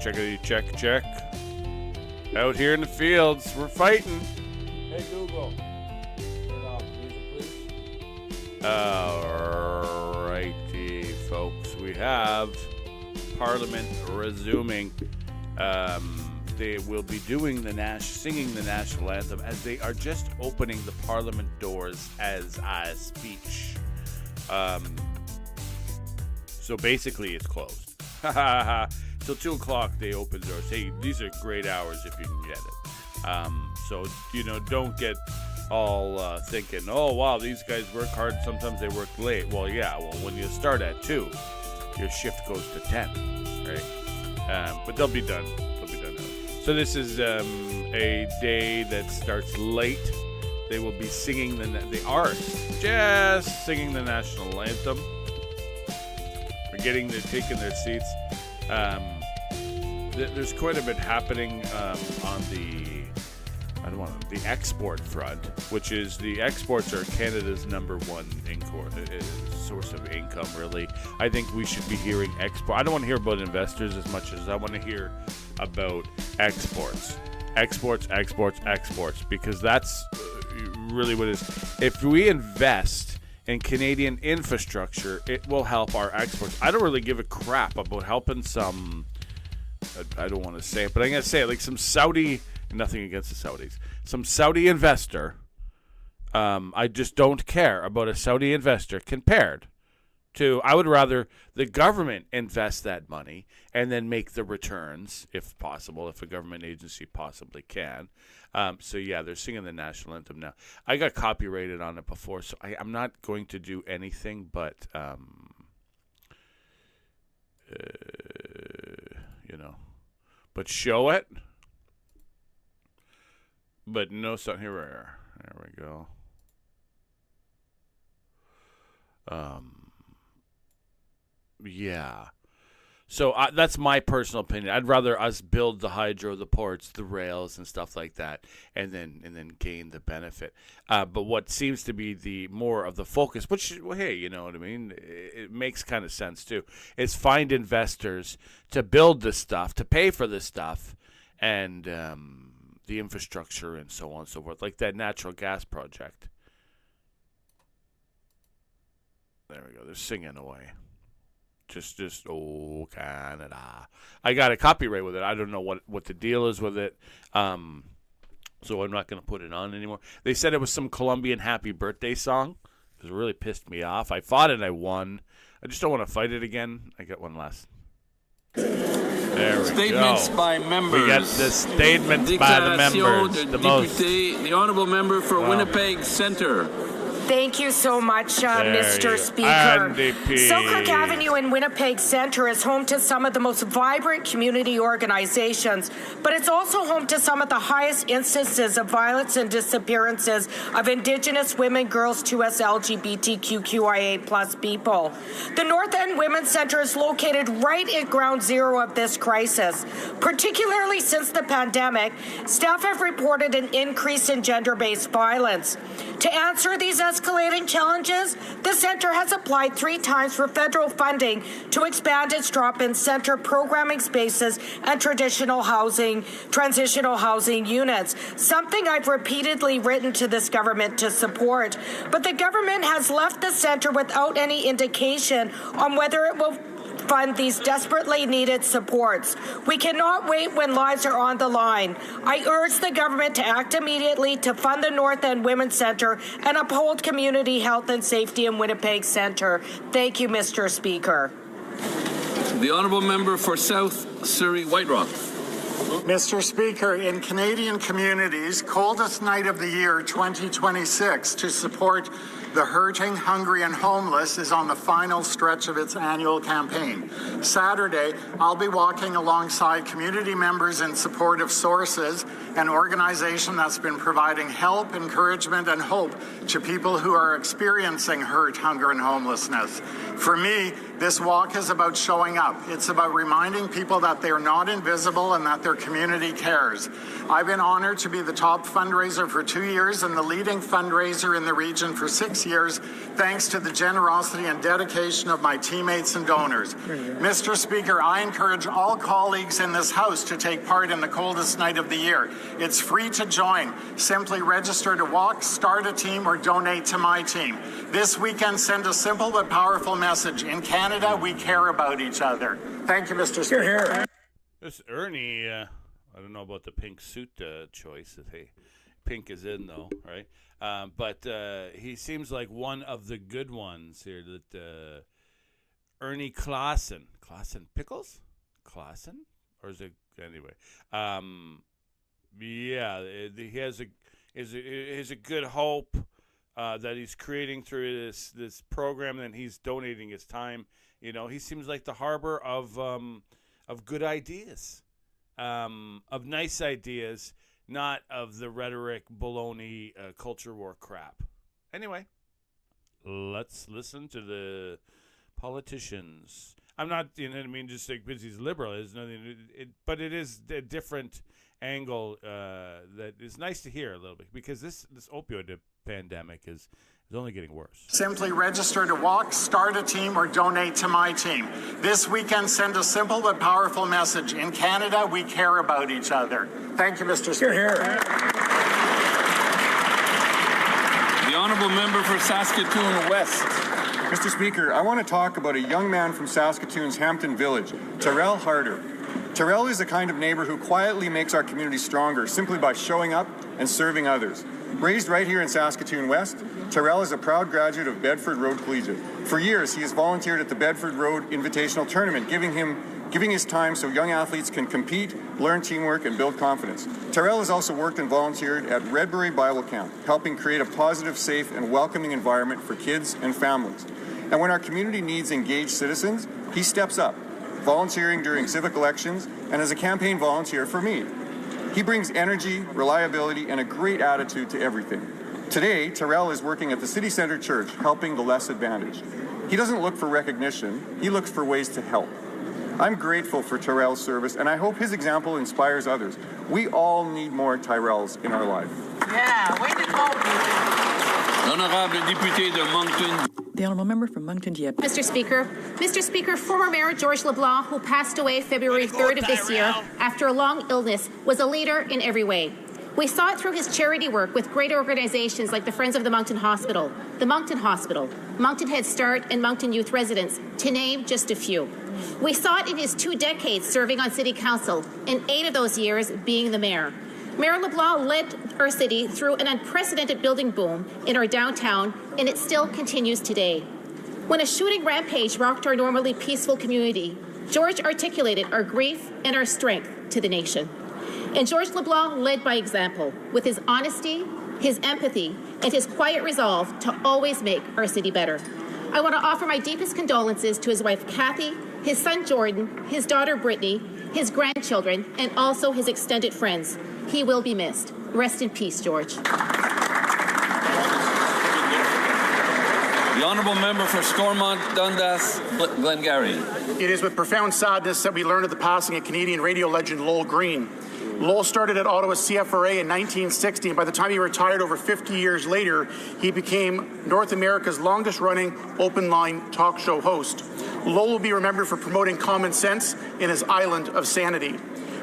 Checkity check check. Out here in the fields, we're fighting. Hey Google, turn off music, please. Alrighty, folks, we have Parliament resuming. They will be doing singing the national anthem as they are just opening the Parliament doors as I speech. So basically, it's closed. Till 2 o'clock they open doors. Hey, these are great hours if you can get it. So don't get all thinking, oh wow, these guys work hard. Sometimes they work late. Well, yeah. Well, when you start at 2, your shift goes to 10, right? But they'll be done. So this is a day that starts late. They will be singing they are just singing the national anthem. They're taking their seats. There's quite a bit happening on the export front, which is the exports are Canada's number one source of income, really. I think we should be hearing export. I don't want to hear about investors as much as I want to hear about exports, because that's really what it is. If we invest in Canadian infrastructure, it will help our exports. I don't really give a crap about helping some, I don't want to say it, but I'm going to say it, like some Saudi, nothing against the Saudis, some Saudi investor. I just don't care about a Saudi investor compared to, I would rather the government invest that money and then make the returns, if possible, if a government agency possibly can. So, yeah, they're singing the national anthem now. I got copyrighted on it before, so I'm not going to do anything but, but show it. But no song. Here we are. There we go. Yeah. So that's my personal opinion. I'd rather us build the hydro, the ports, the rails, and stuff like that, and then gain the benefit. But what seems to be the more of the focus, which, well, hey, you know what I mean? It makes kind of sense too. Is find investors to build this stuff, to pay for this stuff, and the infrastructure and so on and so forth, like that natural gas project. There we go. They're singing away. Just oh Canada. I got a copyright with it. I don't know what the deal is with it. So I'm not going to put it on anymore. They said it was some Colombian happy birthday song. It really pissed me off. I fought it. I won. I just don't want to fight it again. I got one last. There we Statements go. by members. We got the statements by the members. The Honourable Member for Winnipeg Centre. Thank you so much, Mr. Speaker. Selkirk Avenue in Winnipeg Centre is home to some of the most vibrant community organizations, but it's also home to some of the highest instances of violence and disappearances of Indigenous women, girls, 2S, LGBTQIA+ people. The North End Women's Centre is located right at ground zero of this crisis. Particularly since the pandemic, staff have reported an increase in gender-based violence. To answer these escalating challenges, the Centre has applied 3 times for federal funding to expand its drop-in centre programming spaces and transitional housing units, something I've repeatedly written to this government to support. But the government has left the Centre without any indication on whether it will fund these desperately needed supports. We cannot wait when lives are on the line. I urge the government to act immediately to fund the North End Women's Centre and uphold community health and safety in Winnipeg Centre. Thank you, Mr. Speaker. The Honourable Member for South Surrey White Rock. Mr. Speaker, in Canadian communities, coldest night of the year 2026 to support the hurting, hungry, and homeless is on the final stretch of its annual campaign. Saturday, I'll be walking alongside community members in support of Sources, an organization that's been providing help, encouragement, and hope to people who are experiencing hurt, hunger, and homelessness. For me, this walk is about showing up. It's about reminding people that they're not invisible and that their community cares. I've been honored to be the top fundraiser for 2 years and the leading fundraiser in the region for 6 years, thanks to the generosity and dedication of my teammates and donors. Mr. Speaker, I encourage all colleagues in this House to take part in the coldest night of the year. It's free to join. Simply register to walk, start a team, or donate to my team. This weekend, send a simple but powerful message. In Canada, we care about each other. Thank you, Mr. Speaker. This Ernie, I don't know about the pink suit choice. Pink is in, though, right? But he seems like one of the good ones here that... Ernie Claassen Pickles? Claassen? Or is it anyway? Yeah, he has a good hope that he's creating through this program, and he's donating his time. You know, he seems like the harbor of good ideas, of nice ideas, not of the rhetoric, baloney, culture war crap. Anyway, let's listen to the politicians. I'm not, you know what I mean, just like because he's liberal. There's nothing, but it is a different angle that is nice to hear a little bit, because this opioid pandemic is only getting worse. Simply register to walk, start a team, or donate to my team. This weekend, send a simple but powerful message. In Canada, we care about each other. Thank you, Mr. Speaker. The honourable member for Saskatoon West. Mr. Speaker, I want to talk about a young man from Saskatoon's Hampton Village, Terrell Harder. Terrell is the kind of neighbor who quietly makes our community stronger simply by showing up and serving others. Raised right here in Saskatoon West, Terrell is a proud graduate of Bedford Road Collegiate. For years, he has volunteered at the Bedford Road Invitational Tournament, giving his time so young athletes can compete, learn teamwork, and build confidence. Terrell has also worked and volunteered at Redbury Bible Camp, helping create a positive, safe, and welcoming environment for kids and families. And when our community needs engaged citizens, he steps up, volunteering during civic elections and as a campaign volunteer for me. He brings energy, reliability, and a great attitude to everything. Today, Terrell is working at the City Centre Church, helping the less advantaged. He doesn't look for recognition, he looks for ways to help. I'm grateful for Terrell's service, and I hope his example inspires others. We all need more Tyrells in our life. Yeah, way to go. L'honorable député de Moncton. The honourable member from Moncton Dieppe. Mr. Speaker, former Mayor George LeBlanc, who passed away February 3rd of this year after a long illness, was a leader in every way. We saw it through his charity work with great organizations like the Friends of the Moncton Hospital, Moncton Head Start, and Moncton Youth Residence, to name just a few. We saw it in his 2 decades serving on City Council, and 8 of those years being the mayor. Mayor LeBlanc led our city through an unprecedented building boom in our downtown, and it still continues today. When a shooting rampage rocked our normally peaceful community, George articulated our grief and our strength to the nation. And George LeBlanc led by example, with his honesty, his empathy, and his quiet resolve to always make our city better. I want to offer my deepest condolences to his wife, Kathy, his son, Jordan, his daughter, Brittany, his grandchildren, and also his extended friends. He will be missed. Rest in peace, George. The honourable member for Stormont Dundas Glengarry. It is with profound sadness that we learn of the passing of Canadian radio legend Lowell Green. Lowell started at Ottawa CFRA in 1960, and by the time he retired over 50 years later, he became North America's longest-running open-line talk show host. Lowell will be remembered for promoting common sense in his island of sanity.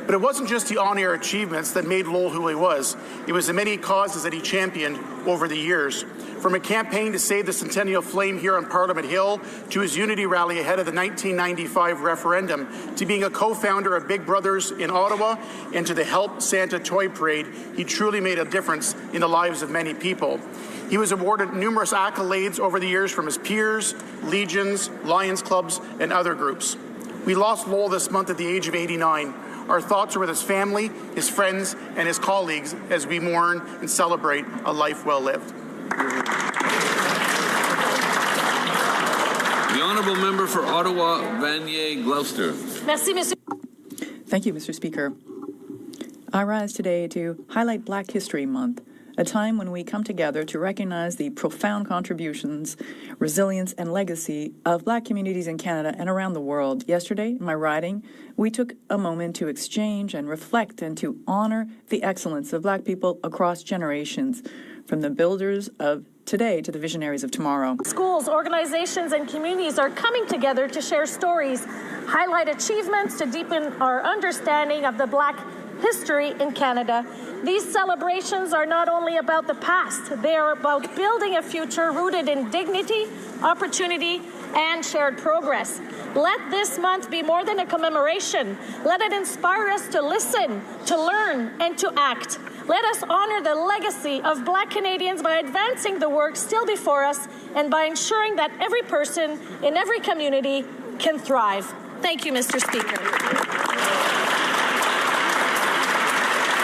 But it wasn't just the on-air achievements that made Lowell who he was. It was the many causes that he championed over the years. From a campaign to save the Centennial Flame here on Parliament Hill, to his unity rally ahead of the 1995 referendum, to being a co-founder of Big Brothers in Ottawa, and to the Help Santa Toy Parade, he truly made a difference in the lives of many people. He was awarded numerous accolades over the years from his peers, legions, Lions Clubs, and other groups. We lost Lowell this month at the age of 89. Our thoughts are with his family, his friends, and his colleagues as we mourn and celebrate a life well lived. The honourable member for Ottawa, Vanier Gloucester. Merci, Mr. Thank you, Mr. Speaker. I rise today to highlight Black History Month a time when we come together to recognize the profound contributions, resilience, and legacy of Black communities in Canada and around the world. Yesterday, in my riding, we took a moment to exchange and reflect and to honor the excellence of Black people across generations, from the builders of today to the visionaries of tomorrow. Schools, organizations, and communities are coming together to share stories, highlight achievements to deepen our understanding of the Black history in Canada. These celebrations are not only about the past, they are about building a future rooted in dignity, opportunity, and shared progress. Let this month be more than a commemoration. Let it inspire us to listen, to learn, and to act. Let us honor the legacy of Black Canadians by advancing the work still before us and by ensuring that every person in every community can thrive. Thank you, Mr. Speaker.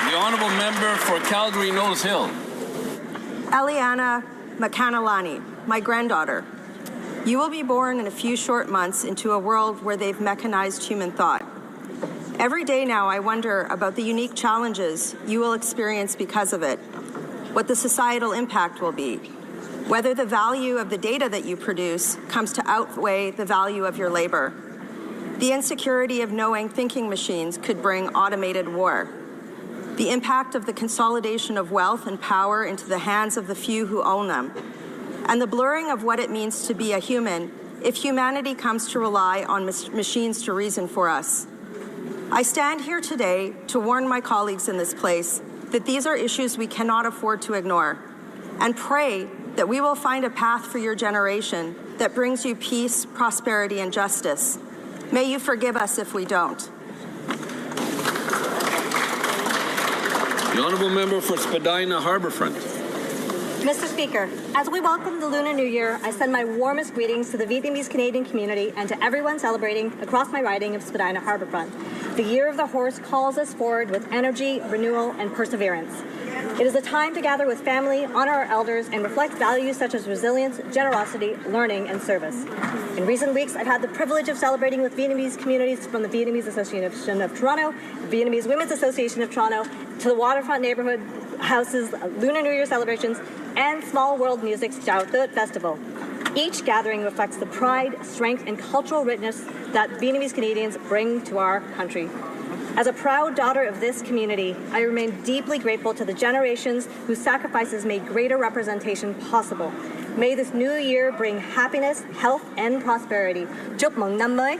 The honourable member for Calgary Knowles Hill. Eliana McCannalani, my granddaughter. You will be born in a few short months into a world where they've mechanized human thought. Every day now I wonder about the unique challenges you will experience because of it, what the societal impact will be, whether the value of the data that you produce comes to outweigh the value of your labor, the insecurity of knowing thinking machines could bring automated war, the impact of the consolidation of wealth and power into the hands of the few who own them, and the blurring of what it means to be a human if humanity comes to rely on machines to reason for us. I stand here today to warn my colleagues in this place that these are issues we cannot afford to ignore, and pray that we will find a path for your generation that brings you peace, prosperity, and justice. May you forgive us if we don't. The honourable member for Spadina Harbourfront. Mr. Speaker, as we welcome the Lunar New Year, I send my warmest greetings to the Vietnamese Canadian community and to everyone celebrating across my riding of Spadina Harbourfront. The Year of the Horse calls us forward with energy, renewal, and perseverance. It is a time to gather with family, honor our elders, and reflect values such as resilience, generosity, learning, and service. In recent weeks, I've had the privilege of celebrating with Vietnamese communities from the Vietnamese Association of Toronto, the Vietnamese Women's Association of Toronto, to the Waterfront Neighbourhood Houses, Lunar New Year celebrations, and Small World Music's Chao Thut Festival. Each gathering reflects the pride, strength, and cultural richness that Vietnamese Canadians bring to our country. As a proud daughter of this community, I remain deeply grateful to the generations whose sacrifices made greater representation possible. May this new year bring happiness, health, and prosperity. Chúc mừng năm mới.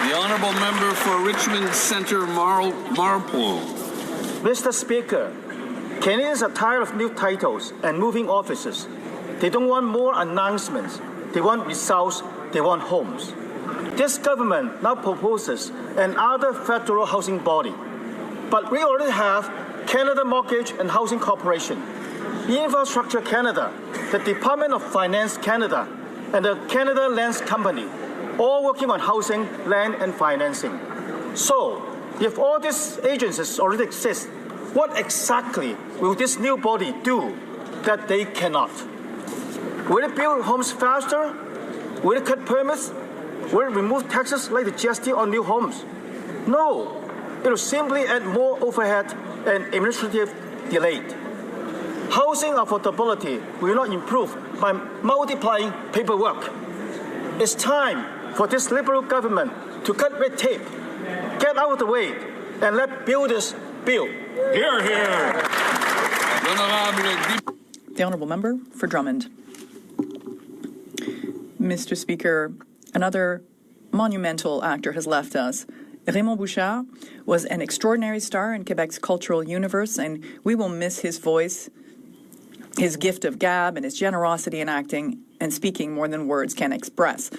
The honourable member for Richmond Centre Marlpole. Mr. Speaker, Canadians are tired of new titles and moving offices. They don't want more announcements. They want results. They want homes. This government now proposes another federal housing body. But we already have Canada Mortgage and Housing Corporation, Infrastructure Canada, the Department of Finance Canada, and the Canada Lands Company, all working on housing, land, and financing. So, if all these agencies already exist, what exactly will this new body do that they cannot? Will it build homes faster? Will it cut permits? Will it remove taxes like the GST on new homes? No, it will simply add more overhead and administrative delay. Housing affordability will not improve by multiplying paperwork. It's time for this Liberal government to cut red tape, get out of the way, and let builders build. Hear, hear. The Honourable Member for Drummond. Mr. Speaker, another monumental actor has left us. Raymond Bouchard was an extraordinary star in Quebec's cultural universe, and we will miss his voice, his gift of gab, and his generosity in acting and speaking more than words can express.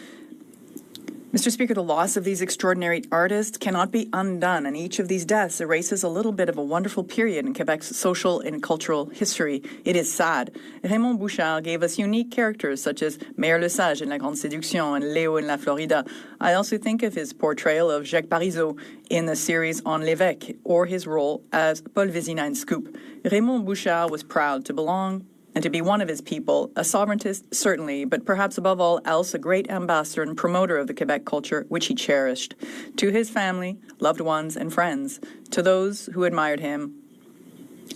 Mr. Speaker, the loss of these extraordinary artists cannot be undone, and each of these deaths erases a little bit of a wonderful period in Quebec's social and cultural history. It is sad. Raymond Bouchard gave us unique characters such as Mayor Le Sage in La Grande Séduction and Léo in La Florida. I also think of his portrayal of Jacques Parizeau in the series on L'Évêque, or his role as Paul Vézina in Scoop. Raymond Bouchard was proud to belong and to be one of his people, a sovereigntist, certainly, but perhaps above all else, a great ambassador and promoter of the Quebec culture, which he cherished. To his family, loved ones, and friends, to those who admired him,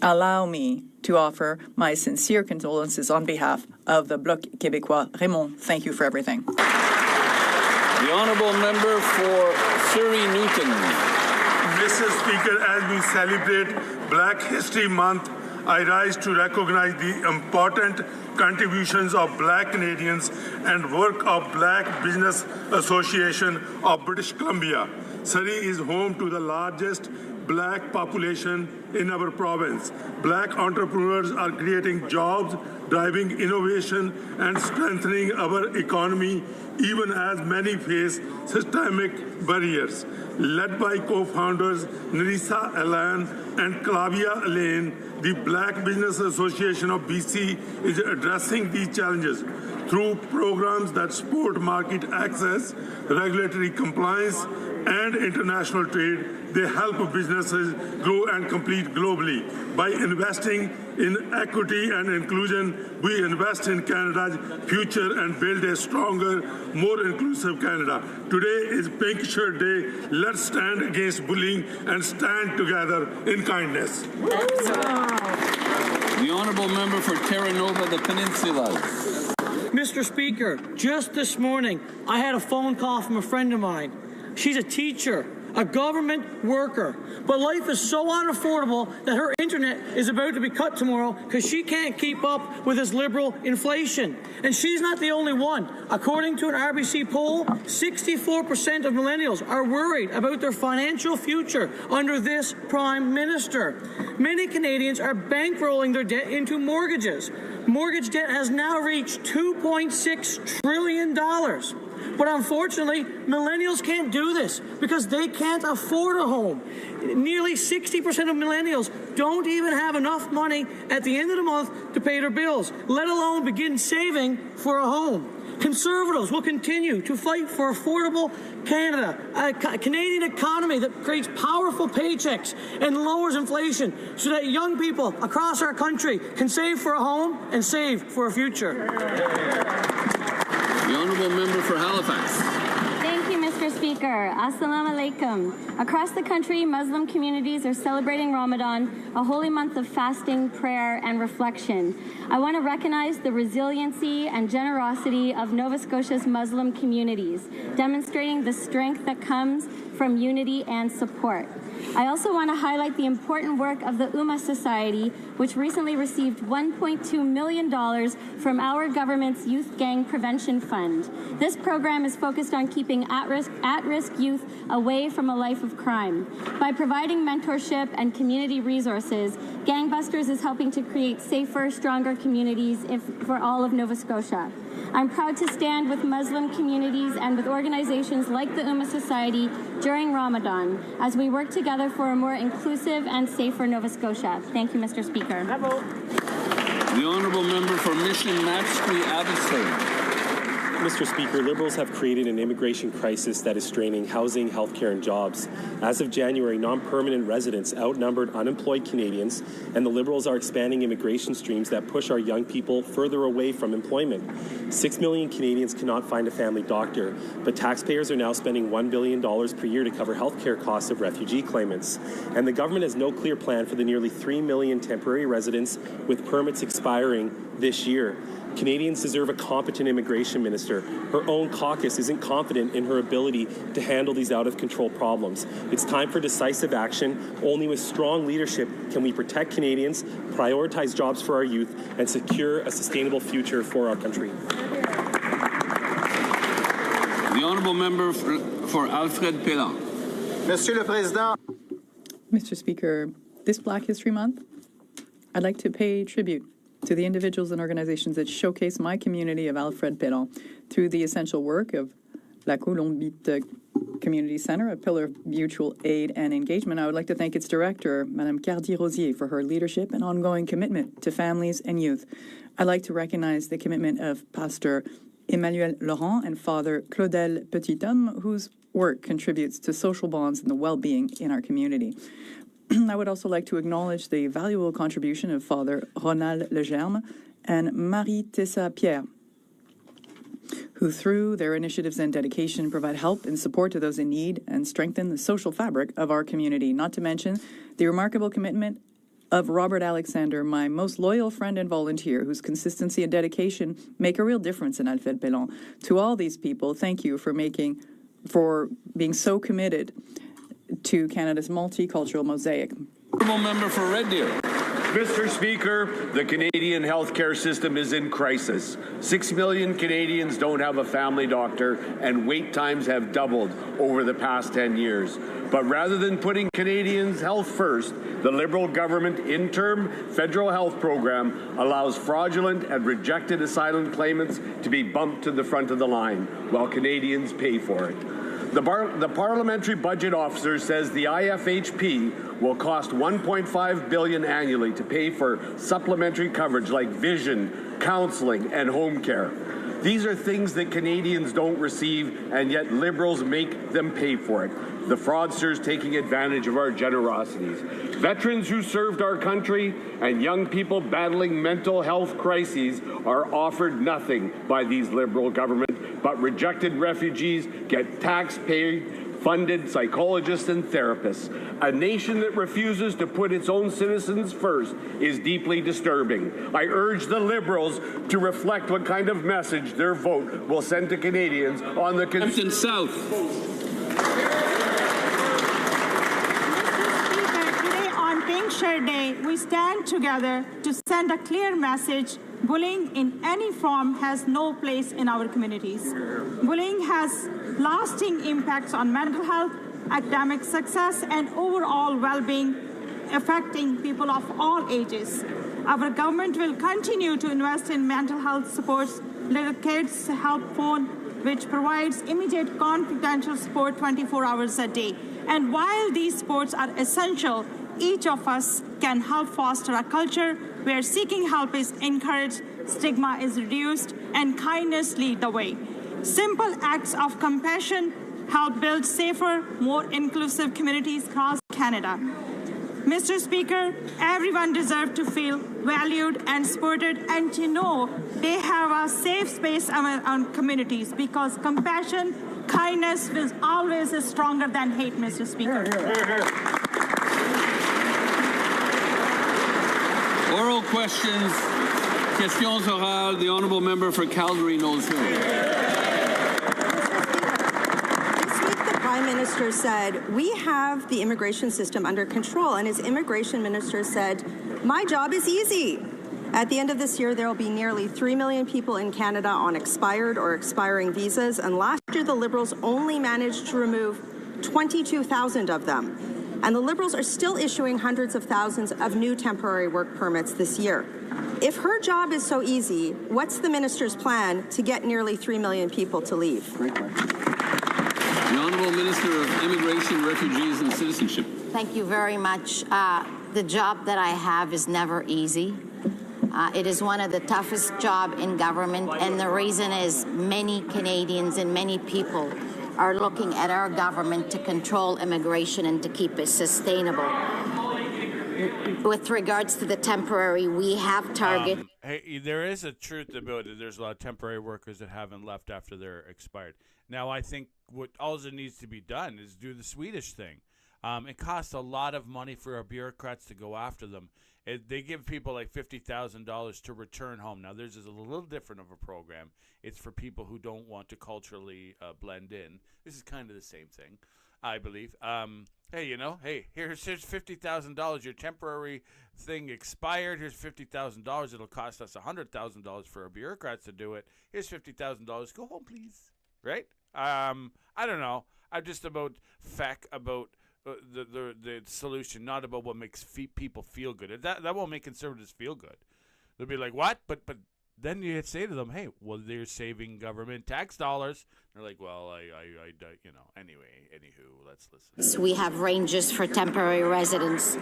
allow me to offer my sincere condolences on behalf of the Bloc Québécois. Raymond, thank you for everything. The Honourable Member for Surrey Newton. Mr. Speaker, as we celebrate Black History Month, I rise to recognize the important contributions of Black Canadians and work of Black Business Association of British Columbia. Surrey is home to the largest Black population in our province. Black entrepreneurs are creating jobs, driving innovation, and strengthening our economy, even as many face systemic barriers. Led by co-founders Nerissa Alan and Clavia Elaine, the Black Business Association of BC is addressing these challenges through programs that support market access, regulatory compliance, and international trade. They help businesses grow and compete globally. By investing in equity and inclusion, we invest in Canada's future and build a stronger, more inclusive Canada. Today is Pink Shirt Day. Let's stand against bullying and stand together in kindness. The Honourable Member for Terra Nova, the Peninsula. Mr. Speaker, just this morning, I had a phone call from a friend of mine. She's a teacher, a government worker, but life is so unaffordable that her internet is about to be cut tomorrow because she can't keep up with this liberal inflation. And she's not the only one. According to an RBC poll, 64% of millennials are worried about their financial future under this Prime Minister. Many Canadians are bankrolling their debt into mortgages. Mortgage debt has now reached $2.6 trillion. But unfortunately, millennials can't do this because they can't afford a home. Nearly 60% of millennials don't even have enough money at the end of the month to pay their bills, let alone begin saving for a home. Conservatives will continue to fight for affordable Canada, a Canadian economy that creates powerful paychecks and lowers inflation so that young people across our country can save for a home and save for a future. The Honourable Member for Halifax. Thank you, Mr. Speaker. Assalamu alaikum. Across the country, Muslim communities are celebrating Ramadan, a holy month of fasting, prayer, and reflection. I want to recognize the resiliency and generosity of Nova Scotia's Muslim communities, demonstrating the strength that comes from unity and support. I also want to highlight the important work of the Ummah Society, which recently received $1.2 million from our government's Youth Gang Prevention Fund. This program is focused on keeping at-risk youth away from a life of crime. By providing mentorship and community resources, Gangbusters is helping to create safer, stronger communities for all of Nova Scotia. I'm proud to stand with Muslim communities and with organizations like the Ummah Society during Ramadan as we work together for a more inclusive and safer Nova Scotia. Thank you, Mr. Speaker. The Honourable Member for Mission Matchtree Abbotsford. Mr. Speaker, Liberals have created an immigration crisis that is straining housing, healthcare, and jobs. As of January, non-permanent residents outnumbered unemployed Canadians, and the Liberals are expanding immigration streams that push our young people further away from employment. 6 million Canadians cannot find a family doctor, but taxpayers are now spending $1 billion per year to cover healthcare costs of refugee claimants. And the government has no clear plan for the nearly 3 million temporary residents with permits expiring this year. Canadians deserve a competent immigration minister. Her own caucus isn't confident in her ability to handle these out-of-control problems. It's time for decisive action. Only with strong leadership can we protect Canadians, prioritize jobs for our youth, and secure a sustainable future for our country. The Honourable Member for Alfred Pellan. Monsieur le Président. Mr. Speaker, this Black History Month, I'd like to pay tribute to the individuals and organizations that showcase my community of Alfred Pellan through the essential work of La Colombite Community Center, a pillar of mutual aid and engagement. I would like to thank its director, Madame Cardi-Rosier, for her leadership and ongoing commitment to families and youth. I'd like to recognize the commitment of Pastor Emmanuel Laurent and Father Claudel Petithomme, whose work contributes to social bonds and the well-being in our community. I would also like to acknowledge the valuable contribution of Father Ronald Legerme and Marie-Tessa Pierre, who through their initiatives and dedication provide help and support to those in need and strengthen the social fabric of our community, not to mention the remarkable commitment of Robert Alexander, my most loyal friend and volunteer, whose consistency and dedication make a real difference in Alfred-Bellon. To all these people, thank you for being so committed to Canada's multicultural mosaic. Honourable member for Red Deer. Mr. Speaker, the Canadian healthcare system is in crisis. 6 million Canadians don't have a family doctor, and wait times have doubled over the past 10 years. But rather than putting Canadians' health first, the Liberal government interim federal health program allows fraudulent and rejected asylum claimants to be bumped to the front of the line while Canadians pay for it. The Parliamentary Budget Officer says the IFHP will cost $1.5 billion annually to pay for supplementary coverage like vision, counselling, and home care. These are things that Canadians don't receive, and yet Liberals make them pay for it. The fraudsters taking advantage of our generosities. Veterans who served our country and young people battling mental health crises are offered nothing by these Liberal government, but rejected refugees get tax-paid-funded psychologists and therapists. A nation that refuses to put its own citizens first is deeply disturbing. I urge the Liberals to reflect what kind of message their vote will send to Canadians on the Hampton South. Share Day, we stand together to send a clear message. Bullying in any form has no place in our communities. Bullying has lasting impacts on mental health, academic success, and overall well-being, affecting people of all ages. Our government will continue to invest in mental health supports, Little Kids Help Phone, which provides immediate confidential support 24 hours a day. And while these supports are essential, each of us can help foster a culture where seeking help is encouraged, stigma is reduced, and kindness lead the way. Simple acts of compassion help build safer, more inclusive communities across Canada. Mr. Speaker, everyone deserves to feel valued and supported and to know they have a safe space among communities, because compassion, kindness is always stronger than hate, Mr. Speaker. Oral questions. Questions orales. The honourable member for Calgary-Knowles Hill. This week, the Prime Minister said, we have the immigration system under control. And his immigration minister said, my job is easy. At the end of this year, there will be nearly 3 million people in Canada on expired or expiring visas. And last year, the Liberals only managed to remove 22,000 of them. And the Liberals are still issuing hundreds of thousands of new temporary work permits this year. If her job is so easy, what's the minister's plan to get nearly 3 million people to leave? Great question. The Honourable Minister of Immigration, Refugees and Citizenship. Thank you very much. The job that I have is never easy. It is one of the toughest jobs in government, and the reason is many Canadians and many people are looking at our government to control immigration and to keep it sustainable. With regards to the temporary, we have targeted. Hey, there is a truth about it. There's a lot of temporary workers that haven't left after they're expired. Now, I think what also needs to be done is do the Swedish thing. It costs a lot of money for our bureaucrats to go after them. They give people like $50,000 to return home. Now, theirs is a little different of a program. It's for people who don't want to culturally blend in. This is kind of the same thing, I believe. Hey, here's $50,000. Your temporary thing expired. Here's $50,000. It'll cost us $100,000 for our bureaucrats to do it. Here's $50,000. Go home, please. Right? I don't know. I'm just about the solution, not about what makes people feel good. That won't make Conservatives feel good. They'll be like, what? But then you say to them, hey, well, they're saving government tax dollars. They're like, well, anywho, let's listen. We have ranges for temporary residents.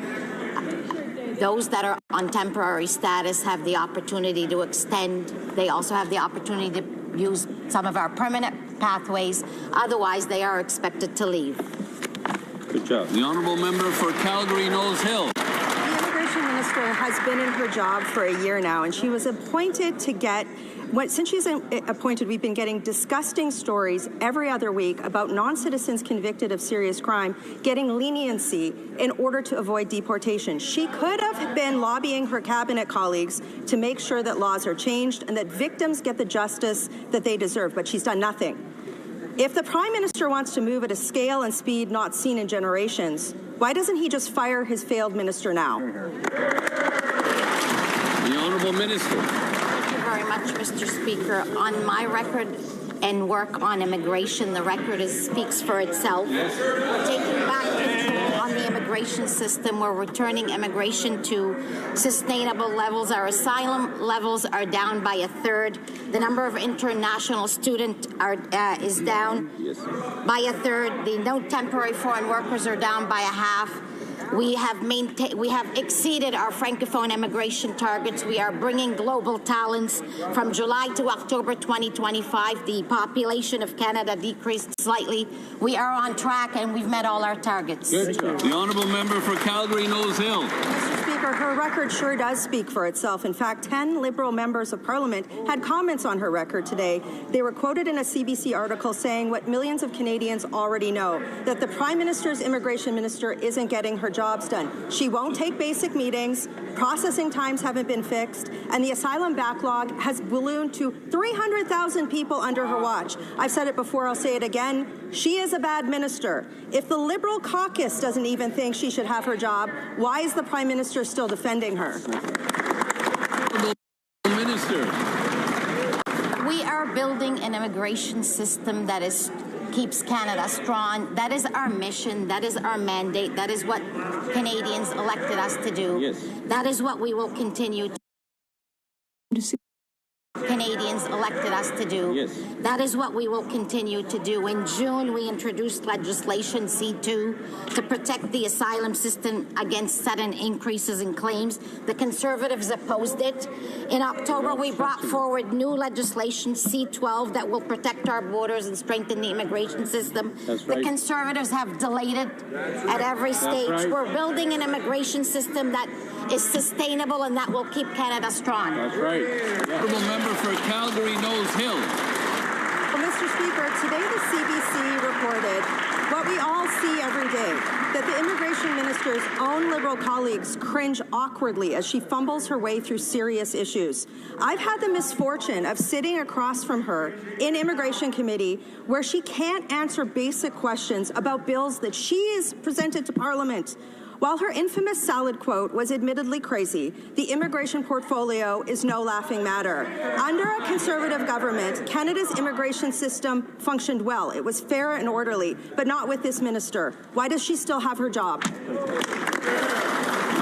Those that are on temporary status have the opportunity to extend. They also have the opportunity to use some of our permanent pathways. Otherwise, they are expected to leave. Good job. The honourable member for Calgary-Knowles Hill. The immigration Minister has been in her job for a year now, and she was appointed to get since she's appointed, we've been getting disgusting stories every other week about non-citizens convicted of serious crime getting leniency in order to avoid deportation. She could have been lobbying her cabinet colleagues to make sure that laws are changed and that victims get the justice that they deserve, but she's done nothing. If the Prime Minister wants to move at a scale and speed not seen in generations, why doesn't he just fire his failed minister now? The Honourable Minister. Very much, Mr. Speaker. On my record and work on immigration, the record speaks for itself. We're taking back control on the immigration system. We're returning immigration to sustainable levels. Our asylum levels are down by a third. The number of international students is down by a third. The no temporary foreign workers are down by a half. We have exceeded our Francophone immigration targets. We are bringing global talents. From July to October 2025, the population of Canada decreased slightly. We are on track, and we've met all our targets. The Honourable Member for Calgary-Nose Hill. Mr. Speaker, her record sure does speak for itself. In fact, 10 Liberal members of Parliament had comments on her record today. They were quoted in a CBC article saying what millions of Canadians already know, that the Prime Minister's immigration minister isn't getting her jobs done. She won't take basic meetings, processing times haven't been fixed, and the asylum backlog has ballooned to 300,000 people under her watch. I've said it before, I'll say it again. She is a bad minister. If the Liberal caucus doesn't even think she should have her job, why is the Prime Minister still defending her? Minister. We are building an immigration system that keeps Canada strong. That is our mission. That is our mandate. That is what Canadians elected us to do. Yes. That is what we will continue to Canadians elected us to do. Yes. That is what we will continue to do. In June, we introduced legislation C2 to protect the asylum system against sudden increases in claims. The Conservatives opposed it. In October, we brought forward new legislation C12 that will protect our borders and strengthen the immigration system. That's right. The Conservatives have delayed it at every stage. Right. We're building an immigration system that is sustainable and that will keep Canada strong. That's right. Honourable Member for Calgary-Nose Hill. Well, Mr. Speaker, today the CBC reported what we all see every day, that the immigration minister's own Liberal colleagues cringe awkwardly as she fumbles her way through serious issues. I've had the misfortune of sitting across from her in Immigration Committee where she can't answer basic questions about bills that she is presented to Parliament. While her infamous salad quote was admittedly crazy, the immigration portfolio is no laughing matter. Under a Conservative government, Canada's immigration system functioned well. It was fair and orderly, but not with this minister. Why does she still have her job? The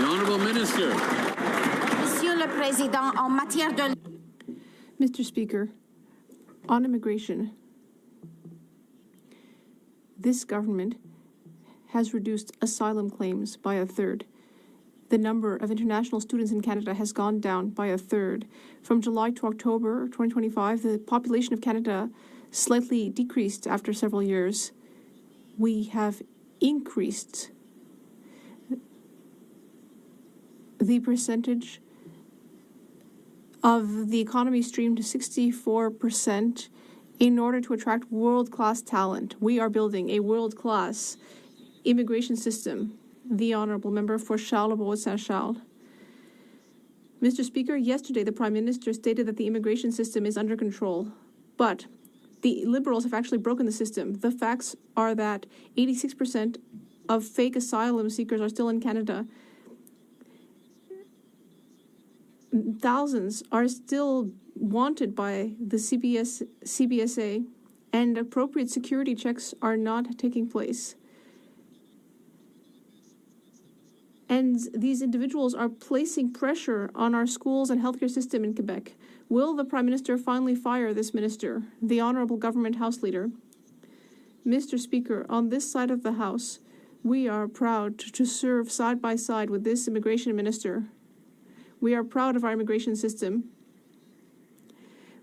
Honourable Minister. Monsieur le Président, en matière de... Mr. Speaker, on immigration, this government has reduced asylum claims by a third. The number of international students in Canada has gone down by a third. From July to October 2025, the population of Canada slightly decreased after several years. We have increased the percentage of the economy stream to 64% in order to attract world-class talent. We are building a world-class immigration system. The Honourable Member for Charlebourg-Saint-Charles. Mr. Speaker, yesterday the Prime Minister stated that the immigration system is under control, but the Liberals have actually broken the system. The facts are that 86% of fake asylum seekers are still in Canada. Thousands are still wanted by the CBSA, and appropriate security checks are not taking place. And these individuals are placing pressure on our schools and healthcare system in Quebec. Will the Prime Minister finally fire this minister, the Honourable Government House Leader? Mr. Speaker, on this side of the House, we are proud to serve side by side with this immigration minister. We are proud of our immigration system.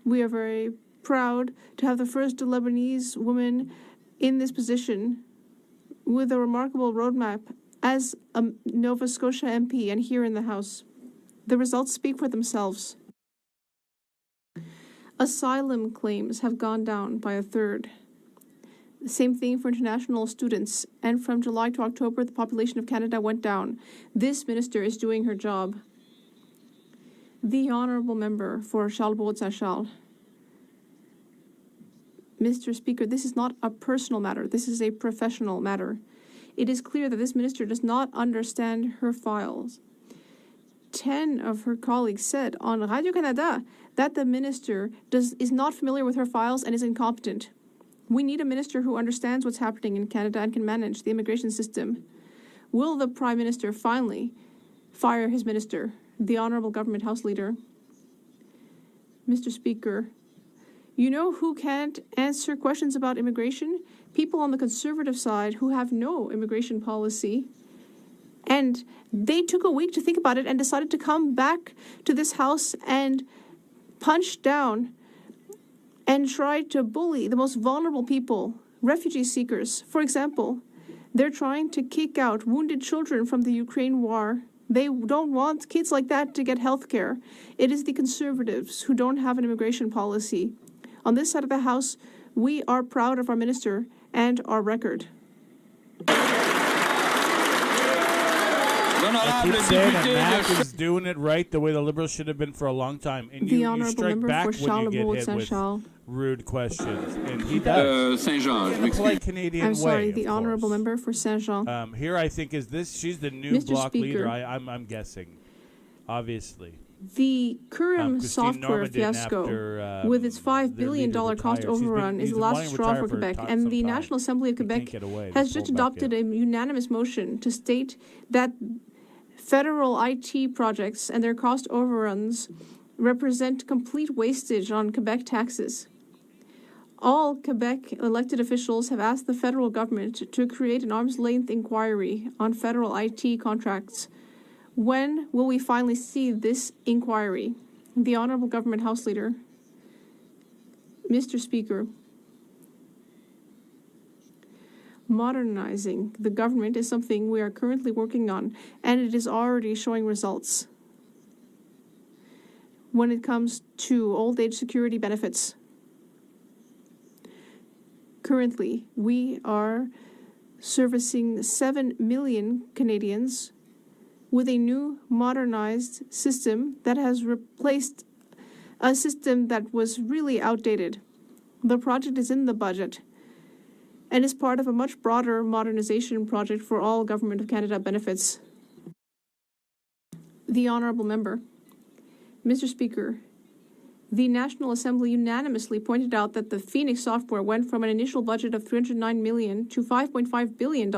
We are very proud to have the first Lebanese woman in this position with a remarkable roadmap as a Nova Scotia MP and here in the House. The results speak for themselves. Asylum claims have gone down by a third. The same thing for international students. And from July to October, the population of Canada went down. This minister is doing her job. The honourable member for Charles-Bourg-Saint-Charles. Mr. Speaker, this is not a personal matter. This is a professional matter. It is clear that this minister does not understand her files. 10 of her colleagues said on Radio-Canada that the minister is not familiar with her files and is incompetent. We need a minister who understands what's happening in Canada and can manage the immigration system. Will the Prime Minister finally fire his minister, the Honourable Government House Leader? Mr. Speaker, you know who can't answer questions about immigration? People on the Conservative side who have no immigration policy. And they took a week to think about it and decided to come back to this House and punch down and try to bully the most vulnerable people, refugee seekers. For example, they're trying to kick out wounded children from the Ukraine war. They don't want kids like that to get health care. It is the Conservatives who don't have an immigration policy. On this side of the House, we are proud of our minister and our record. I keep saying that Mac is doing it right the way the Liberals should have been for a long time. And you strike back when you get hit with rude questions. And he does. Saint-Jean. In a polite Canadian way. I'm sorry, the honourable member for Saint-Jean. Here I think is this. She's the new Mr. bloc Speaker, leader, I'm guessing. Obviously. The Current software fiasco, with its $5 billion cost overrun, is the last straw for Quebec, and the National Assembly of Quebec has just adopted a unanimous motion to state that federal IT projects and their cost overruns represent complete wastage on Quebec taxes. All Quebec elected officials have asked the federal government to create an arm's-length inquiry on federal IT contracts. When will we finally see this inquiry? The Honourable Government House Leader. Mr. Speaker, modernizing the government is something we are currently working on, and it is already showing results. When it comes to old age security benefits, currently we are servicing 7 million Canadians with a new modernized system that has replaced a system that was really outdated. The project is in the budget and is part of a much broader modernization project for all Government of Canada benefits. The Honourable Member. Mr. Speaker, the National Assembly unanimously pointed out that the Phoenix software went from an initial budget of $309 million to $5.5 billion,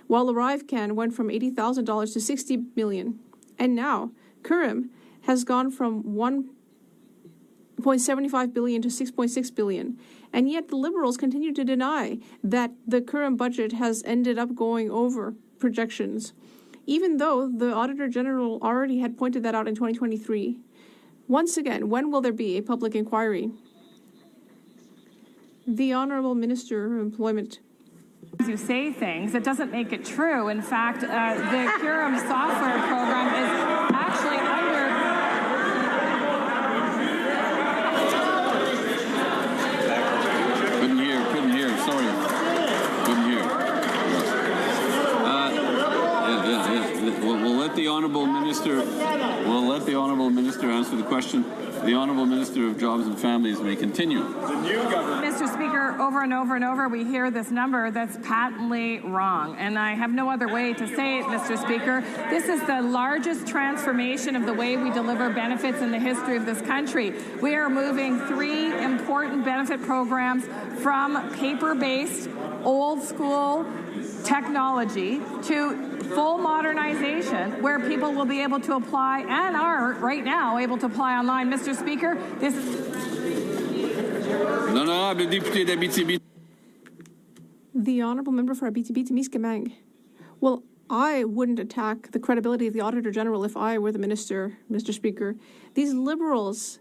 while ArriveCan went from $80,000 to $60 million. And now, Currim has gone from $1.75 billion to $6.6 billion. And yet the Liberals continue to deny that the Currim budget has ended up going over projections, even though the Auditor General already had pointed that out in 2023. Once again, when will there be a public inquiry? The Honourable Minister of Employment. You say things, it doesn't make it true. In fact, the Currim software program is actually under... Couldn't hear, sorry. Couldn't hear. We'll let the Honourable Minister answer the question. The Honourable Minister of Jobs and Families may continue. Mr. Speaker, over and over and over we hear this number that's patently wrong, and I have no other way to say it, Mr. Speaker. This is the largest transformation of the way we deliver benefits in the history of this country. We are moving 3 important benefit programs from paper-based, old-school technology to full modernization where people will be able to apply and are right now able to apply online. Mr. Speaker, this The Honourable Member for Abitibi-Témiscamingue. Well, I wouldn't attack the credibility of the Auditor General if I were the Minister, Mr. Speaker. These Liberals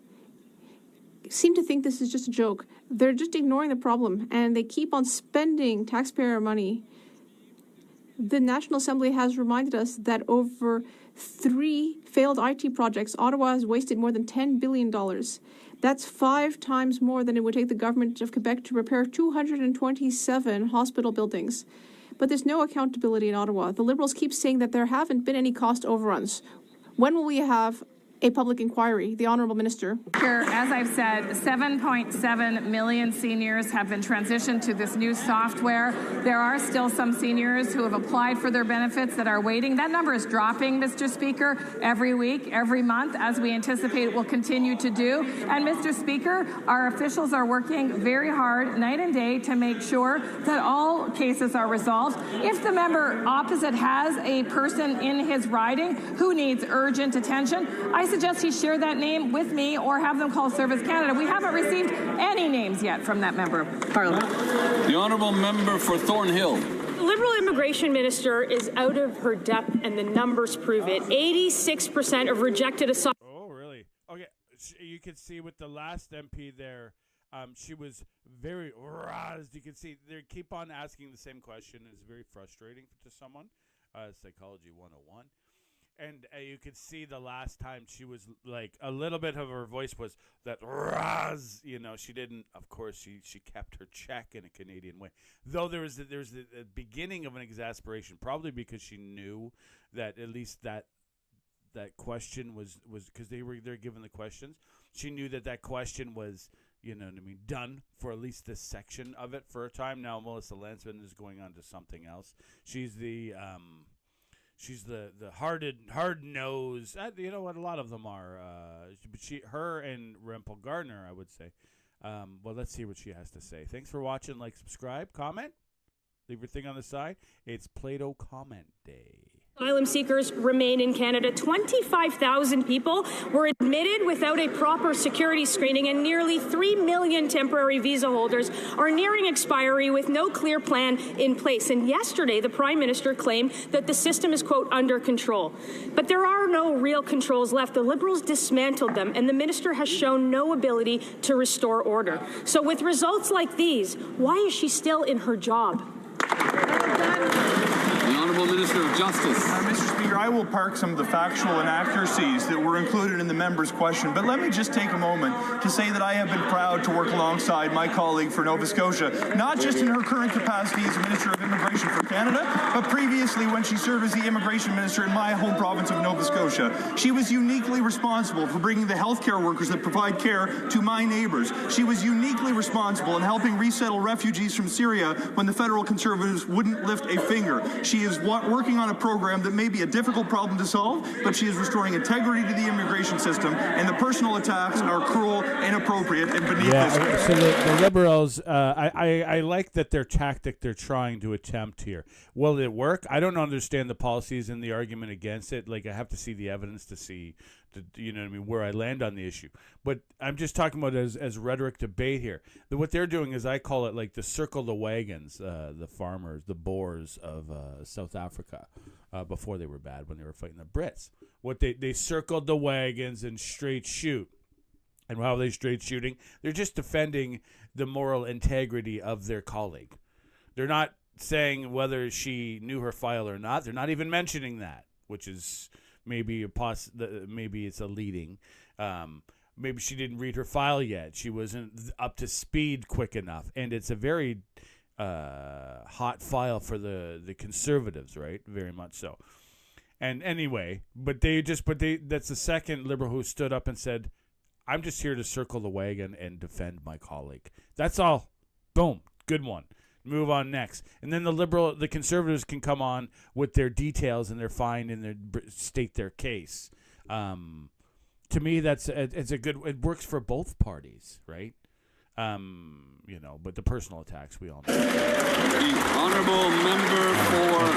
seem to think this is just a joke. They're just ignoring the problem, and they keep on spending taxpayer money. The National Assembly has reminded us that over 3 failed IT projects, Ottawa has wasted more than $10 billion. That's 5 times more than it would take the government of Quebec to repair 227 hospital buildings. But there's no accountability in Ottawa. The Liberals keep saying that there haven't been any cost overruns. When will we have a public inquiry? The Honourable Minister. As I've said, 7.7 million seniors have been transitioned to this new software. There are still some seniors who have applied for their benefits that are waiting. That number is dropping, Mr. Speaker, every week, every month, as we anticipate will continue to do. And Mr. Speaker, our officials are working very hard night and day to make sure that all cases are resolved. If the member opposite has a person in his riding who needs urgent attention, I suggest he share that name with me or have them call Service Canada. We haven't received any names yet from that member of Parliament. The honourable member for Thornhill. The Liberal immigration minister is out of her depth, and the numbers prove it. 86% of rejected asylum. Oh, really? Okay, you can see with the last MP there, she was very roused. You can see they keep on asking the same question. It's very frustrating to someone. Psychology 101. And you could see the last time she was like a little bit of her voice was that Raz, she didn't. Of course, she kept her check in a Canadian way. Though there was the beginning of an exasperation, probably because she knew that at least that question was because they're given the questions. She knew that question was done for at least this section of it for a time. Now Melissa Lansman is going on to something else. She's the hard nose. You know what? A lot of them are. But her and Rempel Gardner, I would say. Well, let's see what she has to say. Thanks for watching. Like, subscribe, comment, leave your thing on the side. It's Plato Comment Day. Asylum seekers remain in Canada. 25,000 people were admitted without a proper security screening, and nearly 3 million temporary visa holders are nearing expiry with no clear plan in place. And yesterday, the Prime Minister claimed that the system is, quote, under control. But there are no real controls left. The Liberals dismantled them, and the Minister has shown no ability to restore order. So with results like these, why is she still in her job? The Honourable Minister of Justice. Mr. Speaker, I will park some of the factual inaccuracies that were included in the member's question, but let me just take a moment to say that I have been proud to work alongside my colleague for Nova Scotia, not just in her current capacity as Minister of Immigration for Canada, but previously when she served as the Immigration Minister in my home province of Nova Scotia. She was uniquely responsible for bringing the healthcare workers that provide care to my neighbours. She was uniquely responsible in helping resettle refugees from Syria when the federal Conservatives wouldn't lift a finger. She is working on a program that may be a difficult problem to solve, but she is restoring integrity to the immigration system, and the personal attacks are cruel, inappropriate, and beneath this. So the Liberals, I like that their tactic they're trying to attempt here. Will it work? I don't understand the policies and the argument against it. Like, I have to see the evidence to see, where I land on the issue. But I'm just talking about as rhetoric debate here. What they're doing is, I call it like the circle the wagons, the farmers, the Boers of South Africa before they were bad, when they were fighting the Brits. What they circled the wagons and straight shoot. And how are they straight shooting? They're just defending the moral integrity of their colleague. They're not saying whether she knew her file or not. They're not even mentioning that, which is maybe maybe it's a leading. Maybe she didn't read her file yet. She wasn't up to speed quick enough. And it's a very hot file for the Conservatives, right? Very much so. And anyway, that's the second Liberal who stood up and said, I'm just here to circle the wagon and defend my colleague. That's all. Boom. Good one. Move on next. And then the Conservatives can come on with their details and their find and state their case. To me, it's a good. It works for both parties, right? But the personal attacks, we all know. The honourable member for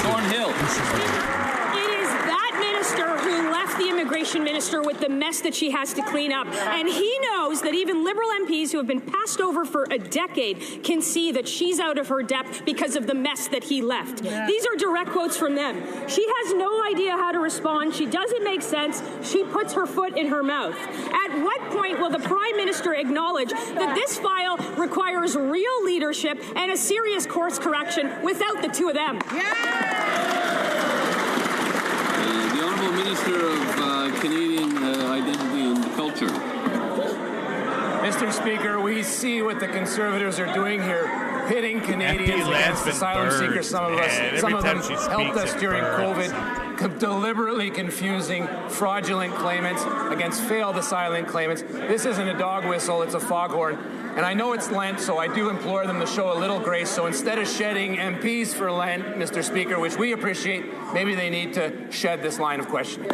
Thornhill. It is that minister who left the immigration minister with the mess that she has to clean up. And he knows that even Liberal MPs who have been passed over for a decade can see that she's out of her depth because of the mess that he left. Yeah. These are direct quotes from them. She has no idea how to respond. She doesn't make sense. She puts her foot in her mouth. At what point will the Prime Minister acknowledge that this file requires real leadership and a serious course correction without the two of them? The honourable Minister of Canadian Identity and Culture. Mr. Speaker, we see what the Conservatives are doing here, pitting Canadians against asylum seekers. Some of them helped us during COVID, deliberately confusing fraudulent claimants against failed asylum claimants. This isn't a dog whistle, it's a foghorn. And I know it's Lent, so I do implore them to show a little grace. So instead of shedding MPs for Lent, Mr. Speaker, which we appreciate, maybe they need to shed this line of questioning.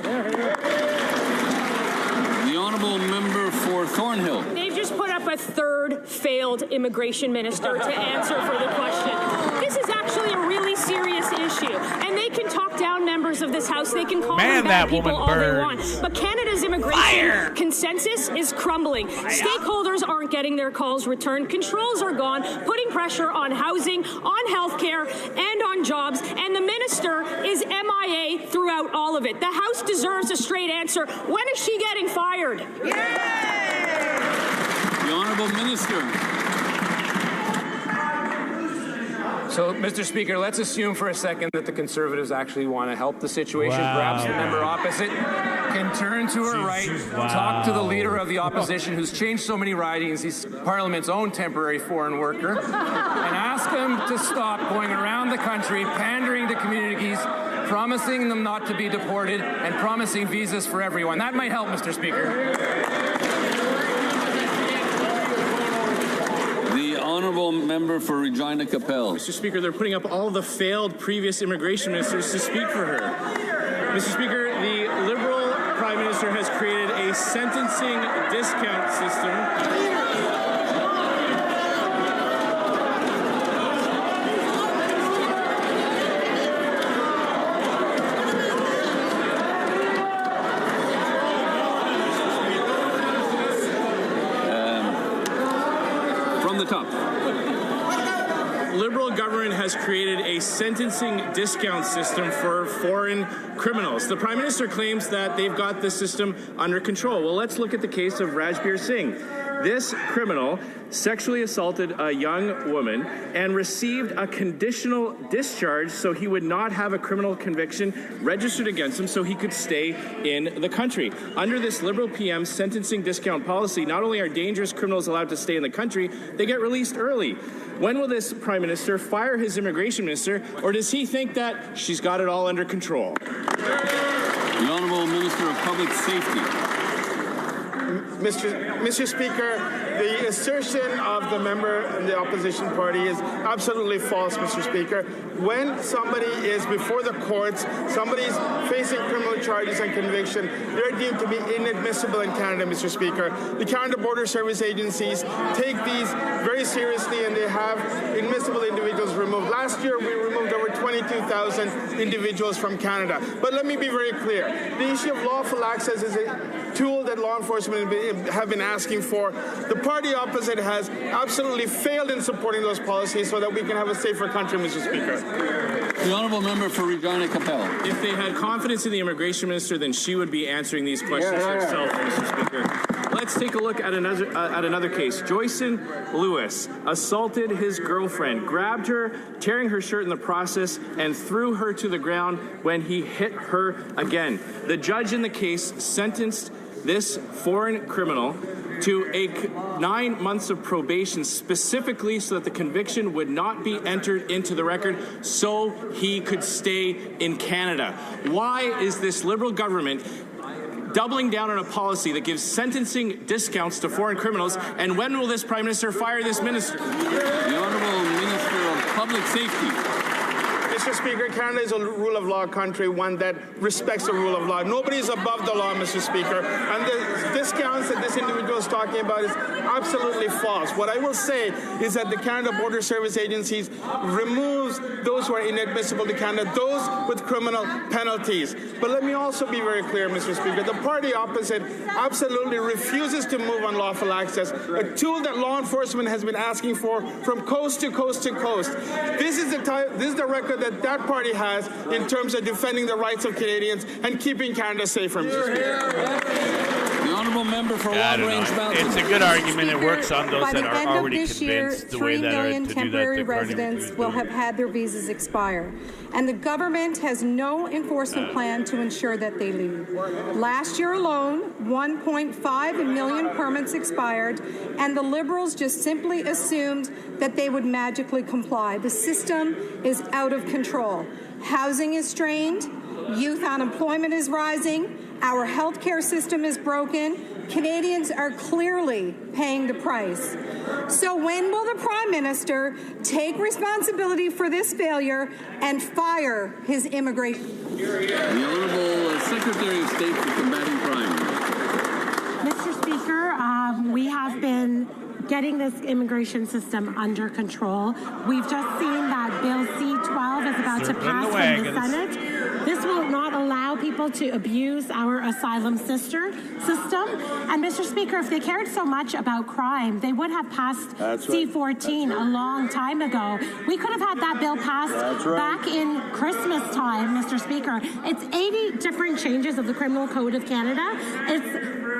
The honourable member for Thornhill. They've just put up a third failed immigration minister to answer for the question. This is actually a really serious issue, and they can talk down members of this House. They can call them bad people all they want. But Canada's immigration consensus is crumbling. Stakeholders aren't getting their calls returned. Controls are gone, putting pressure on housing, on healthcare, and on jobs. And the minister is MIA throughout all of it. The House deserves a straight answer. When is she getting fired? The honourable minister. So, Mr. Speaker, let's assume for a second that the Conservatives actually want to help the situation. Wow. Perhaps the member opposite can turn to her right, talk to the leader of the opposition who's changed so many ridings, he's Parliament's own temporary foreign worker, and ask him to stop going around the country pandering to communities, promising them not to be deported, and promising visas for everyone. That might help, Mr. Speaker. The honourable member for Regina Capel. Mr. Speaker, they're putting up all the failed previous immigration ministers to speak for her. Mr. Speaker, the Liberal Prime Minister has created a sentencing discount system. Liberal government has created a sentencing discount system for foreign criminals. The Prime Minister claims that they've got this system under control. Well, let's look at the case of Rajbir Singh. This criminal sexually assaulted a young woman and received a conditional discharge so he would not have a criminal conviction registered against him so he could stay in the country. Under this Liberal PM sentencing discount policy, not only are dangerous criminals allowed to stay in the country, they get released early. When will this Prime Minister fire his immigration minister, or does he think that she's got it all under control? The Honourable Minister of Public Safety. Mr. Speaker, the assertion of the member in the opposition party is absolutely false, Mr. Speaker. When somebody is before the courts, somebody's facing criminal charges and conviction, they're deemed to be inadmissible in Canada, Mr. Speaker. The Canada Border Service agencies take these very seriously, and they have admissible individuals removed. Last year, we removed over 22,000 individuals from Canada. But let me be very clear. The issue of lawful access is a tool that law enforcement have been asking for. The party opposite has absolutely failed in supporting those policies so that we can have a safer country, Mr. Speaker. The honourable member for Regina Capel. If they had confidence in the immigration minister, then she would be answering these questions herself, Mr. Speaker. Let's take a look at another case. Joyson Lewis assaulted his girlfriend, grabbed her, tearing her shirt in the process, and threw her to the ground when he hit her again. The judge in the case sentenced this foreign criminal to 9 months of probation, specifically so that the conviction would not be entered into the record so he could stay in Canada. Why is this Liberal government doubling down on a policy that gives sentencing discounts to foreign criminals, and when will this Prime Minister fire this minister? The Honourable Minister of Public Safety. Mr. Speaker, Canada is a rule of law country, one that respects the rule of law. Nobody is above the law, Mr. Speaker. And the discounts that this individual is talking about is absolutely false. What I will say is that the Canada Border Service agencies removes those who are inadmissible to Canada, those with criminal penalties. But let me also be very clear, Mr. Speaker. The party opposite absolutely refuses to move on lawful access, a tool that law enforcement has been asking for from coast to coast to coast. This is the record that party has in terms of defending the rights of Canadians and keeping Canada safer, Mr. Speaker. The honourable member for Long Range Mountain. It's a good argument. It works on those By that the are end already of this year, convinced the 3 way that million are to temporary do that. residents will have had their visas expire, and the government has no enforcement plan to ensure that they leave. Last year alone, 1.5 million permits expired, and the Liberals just simply assumed that they would magically comply. The system is out of control. Housing is strained. Youth unemployment is rising. Our healthcare system is broken. Canadians are clearly paying the price. So when will the Prime Minister take responsibility for this failure and fire his immigration? The Honourable Secretary of State for Combating Crime. Mr. Speaker, we have been getting this immigration system under control. We've just seen that Bill C-12 is about to pass from the Senate. This will not allow people to abuse our asylum system. And Mr. Speaker, if they cared so much about crime, they would have passed C-14 a long time ago. We could have had that bill passed back in Christmas time, Mr. Speaker. It's 80 different changes of the Criminal Code of Canada.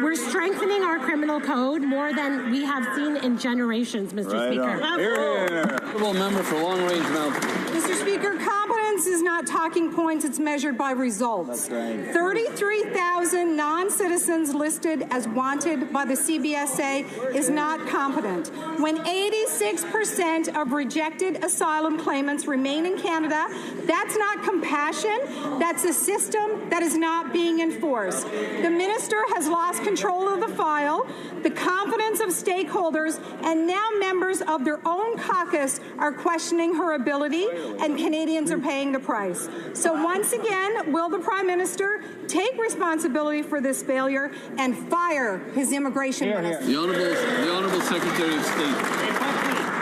We're strengthening our criminal code more than we have seen in generations, Mr. Speaker. Honourable member for Long Range Mountain. Mr. Speaker, competence is not talking points, it's measured by results. 33,000 non-citizens listed as wanted by the CBSA is not competent. When 86% of rejected asylum claimants remain in Canada, that's not compassion, that's a system that is not being enforced. The minister has lost control of the file, the confidence of stakeholders, and now members of their own caucus are questioning her ability, and Canadians are paying the price. So once again, will the Prime Minister take responsibility for this failure and fire his immigration minister? The Honourable Secretary of State.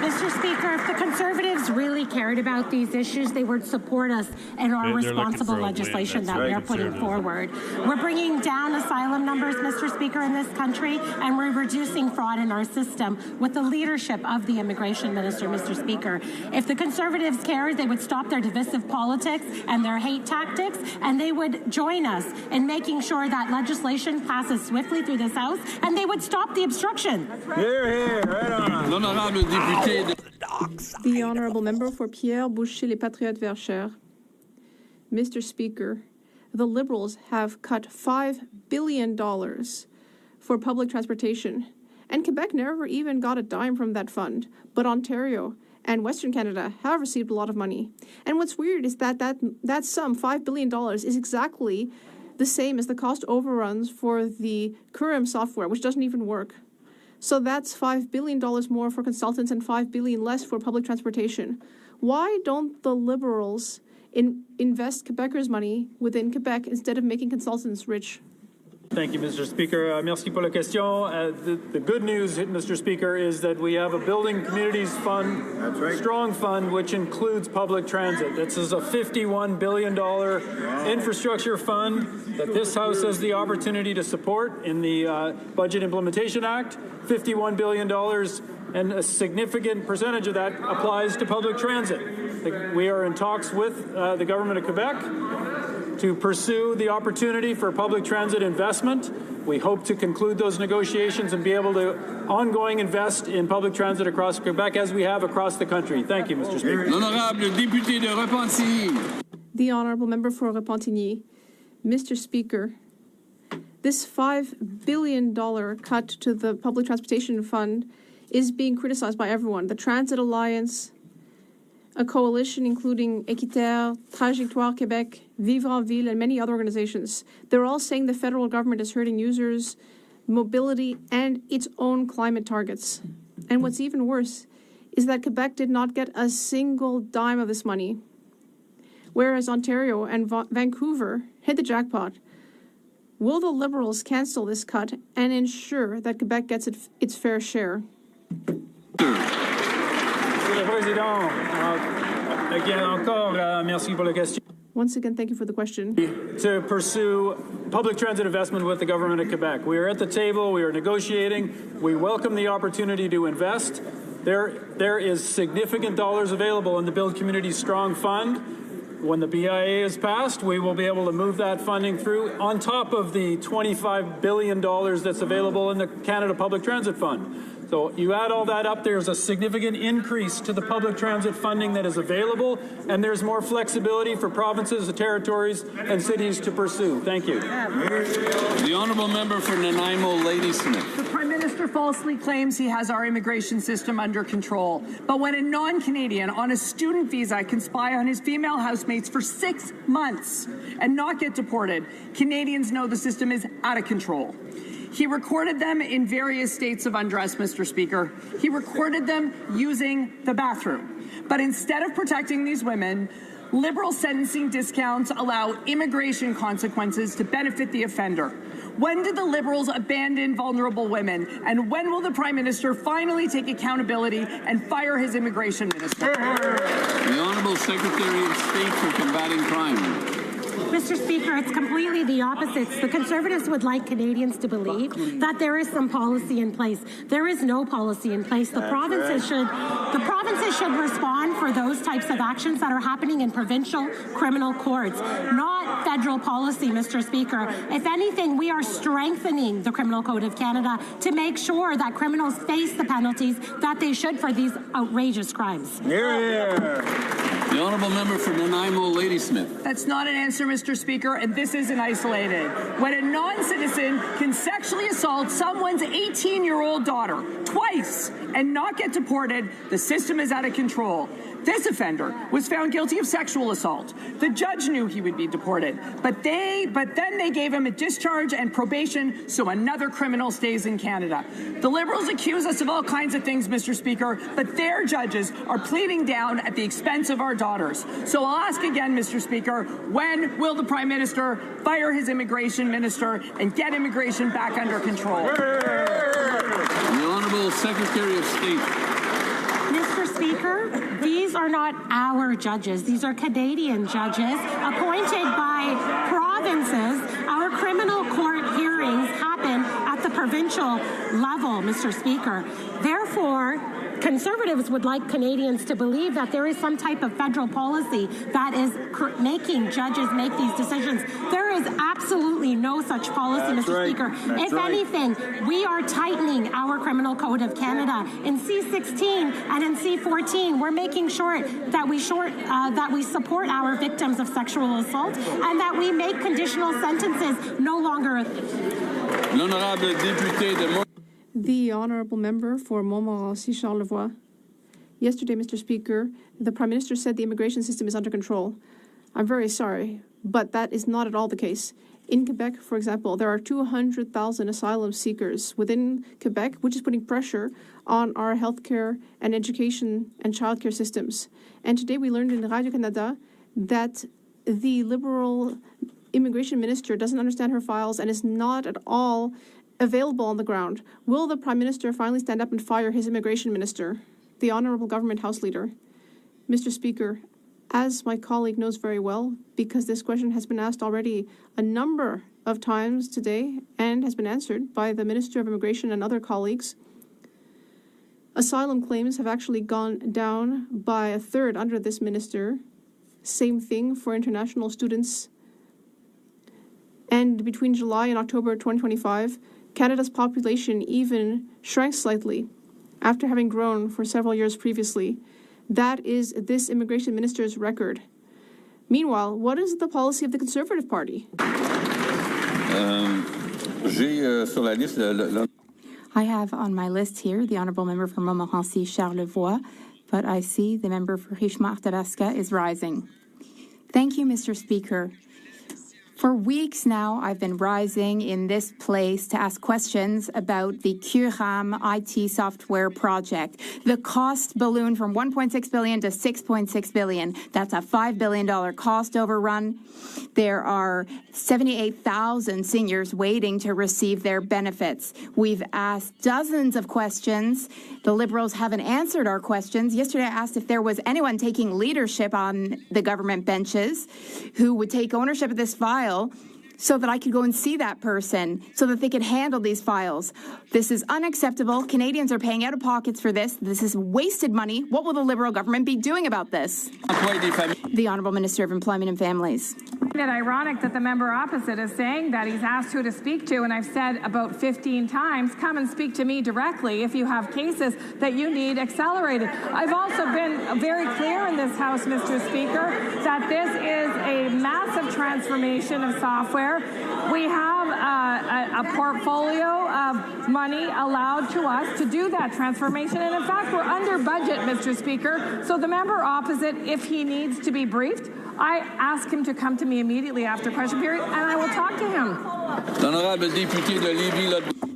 Mr. Speaker, if the Conservatives really cared about these issues, they would support us in our responsible legislation that we are putting forward. We're bringing down asylum numbers, Mr. Speaker, in this country, and we're reducing fraud in our system with the leadership of the immigration minister, Mr. Speaker. If the Conservatives cared, they would stop their divisive politics and their hate tactics, and they would join us in making sure that legislation passes swiftly through this House, and they would stop the obstruction. L'honorable député. The Honourable Member for Pierre Poilievre, les Patriotes Verts. Mr. Speaker, the Liberals have cut $5 billion for public transportation, and Quebec never even got a dime from that fund, but Ontario and Western Canada have received a lot of money. And what's weird is that sum, $5 billion, is exactly the same as the cost overruns for the Current software, which doesn't even work. So that's $5 billion more for consultants and $5 billion less for public transportation. Why don't the Liberals invest Quebecers' money within Quebec instead of making consultants rich? Thank you, Mr. Speaker. Merci pour la question. The good news, Mr. Speaker, is that we have a Building Communities Fund, strong fund, which includes public transit. This is a $51 billion infrastructure fund that this House has the opportunity to support in the Budget Implementation Act. $51 billion, and a significant percentage of that applies to public transit. We are in talks with the Government of Quebec to pursue the opportunity for public transit investment. We hope to conclude those negotiations and be able to ongoing invest in public transit across Quebec as we have across the country. Thank you, Mr. Speaker. L'honorable député de Repentigny. The Honourable Member for Repentigny. Mr. Speaker, this $5 billion cut to the public transportation fund is being criticized by everyone. The Transit Alliance, a coalition including Équiterre, Trajectoire Québec, Vivre en Ville, and many other organizations. They're all saying the federal government is hurting users, mobility, and its own climate targets. And what's even worse is that Quebec did not get a single dime of this money, whereas Ontario and Vancouver hit the jackpot. Will the Liberals cancel this cut and ensure that Quebec gets its fair share? Once again, thank you for the question. To pursue public transit investment with the Government of Quebec. We are at the table, we are negotiating, we welcome the opportunity to invest. There is significant dollars available in the Build Communities Strong Fund. when the BIA is passed, we will be able to move that funding through on top of the $25 billion that's available in the Canada Public Transit Fund. So you add all that up, there's a significant increase to the public transit funding that is available, and there's more flexibility for provinces, the territories, and cities to pursue. Thank you. The honourable member for Nanaimo, Ladysmith. The Prime Minister falsely claims he has our immigration system under control. But when a non-Canadian on a student visa can spy on his female housemates for 6 months and not get deported, Canadians know the system is out of control. He recorded them in various states of undress, Mr. Speaker. He recorded them using the bathroom. But instead of protecting these women, Liberal sentencing discounts allow immigration consequences to benefit the offender. When did the Liberals abandon vulnerable women? And when will the Prime Minister finally take accountability and fire his immigration minister? The Honourable Secretary of State for Combating Crime. Mr. Speaker, it's completely the opposite. The Conservatives would like Canadians to believe that there is some policy in place. There is no policy in place. The provinces should respond for those types of actions that are happening in provincial criminal courts, not federal policy, Mr. Speaker. If anything, we are strengthening the Criminal Code of Canada to make sure that criminals face the penalties that they should for these outrageous crimes. The Honourable Member for Nanaimo, Ladysmith. That's not an answer, Mr. Speaker, and this isn't isolated. When a non-citizen can sexually assault someone's 18-year-old daughter twice and not get deported, the system is out of control. This offender was found guilty of sexual assault. The judge knew he would be deported, but then they gave him a discharge and probation so another criminal stays in Canada. The Liberals accuse us of all kinds of things, Mr. Speaker, but their judges are pleading down at the expense of our daughters. So I'll ask again, Mr. Speaker, when will the Prime Minister fire his immigration minister and get immigration back under control? The Honourable Secretary of State. Mr. Speaker, these are not our judges. These are Canadian judges appointed by provinces. Our criminal court hearings happen at the provincial level, Mr. Speaker. Therefore, Conservatives would like Canadians to believe that there is some type of federal policy that is making judges make these decisions. There is absolutely no such policy, Mr. Speaker. If anything, we are tightening our Criminal Code of Canada. In C-16 and in C-14, we're making sure that we support our victims of sexual assault and that we make conditional sentences no longer. L'honorable député de The Honourable Member for Montmorency Charlevoix. Yesterday, Mr. Speaker, the Prime Minister said the immigration system is under control. I'm very sorry, but that is not at all the case. In Quebec, for example, there are 200,000 asylum seekers within Quebec, which is putting pressure on our healthcare and education and childcare systems. And today we learned in Radio-Canada that the Liberal immigration minister doesn't understand her files and is not at all available on the ground. Will the Prime Minister finally stand up and fire his immigration minister, the Honourable Government House Leader? Mr. Speaker, as my colleague knows very well, because this question has been asked already a number of times today and has been answered by the Minister of Immigration and other colleagues, asylum claims have actually gone down by a third under this minister. Same thing for international students. And between July and October 2025, Canada's population even shrank slightly after having grown for several years previously. That is this immigration minister's record. Meanwhile, what is the policy of the Conservative Party? I have on my list here the Honourable Member for Montmorency Charlevoix, but I see the member for Richemont-Athabasca is rising. Thank you, Mr. Speaker. For weeks now, I've been rising in this place to ask questions about the Curam IT software project. The cost ballooned from $1.6 billion to $6.6 billion. That's a $5 billion cost overrun. There are 78,000 seniors waiting to receive their benefits. We've asked dozens of questions. The Liberals haven't answered our questions. Yesterday, I asked if there was anyone taking leadership on the government benches who would take ownership of this file so that I could go and see that person, so that they could handle these files. This is unacceptable. Canadians are paying out of pockets for this. This is wasted money. What will the Liberal government be doing about this? The Honourable Minister of Employment and Families. It's ironic that the member opposite is saying that he's asked who to speak to, and I've said about 15 times, come and speak to me directly if you have cases that you need accelerated. I've also been very clear in this House, Mr. Speaker, that this is a massive transformation of software. We have a portfolio of money allowed to us to do that transformation, and in fact, we're under budget, Mr. Speaker. So the member opposite, if he needs to be briefed, I ask him to come to me immediately after question period, and I will talk to him.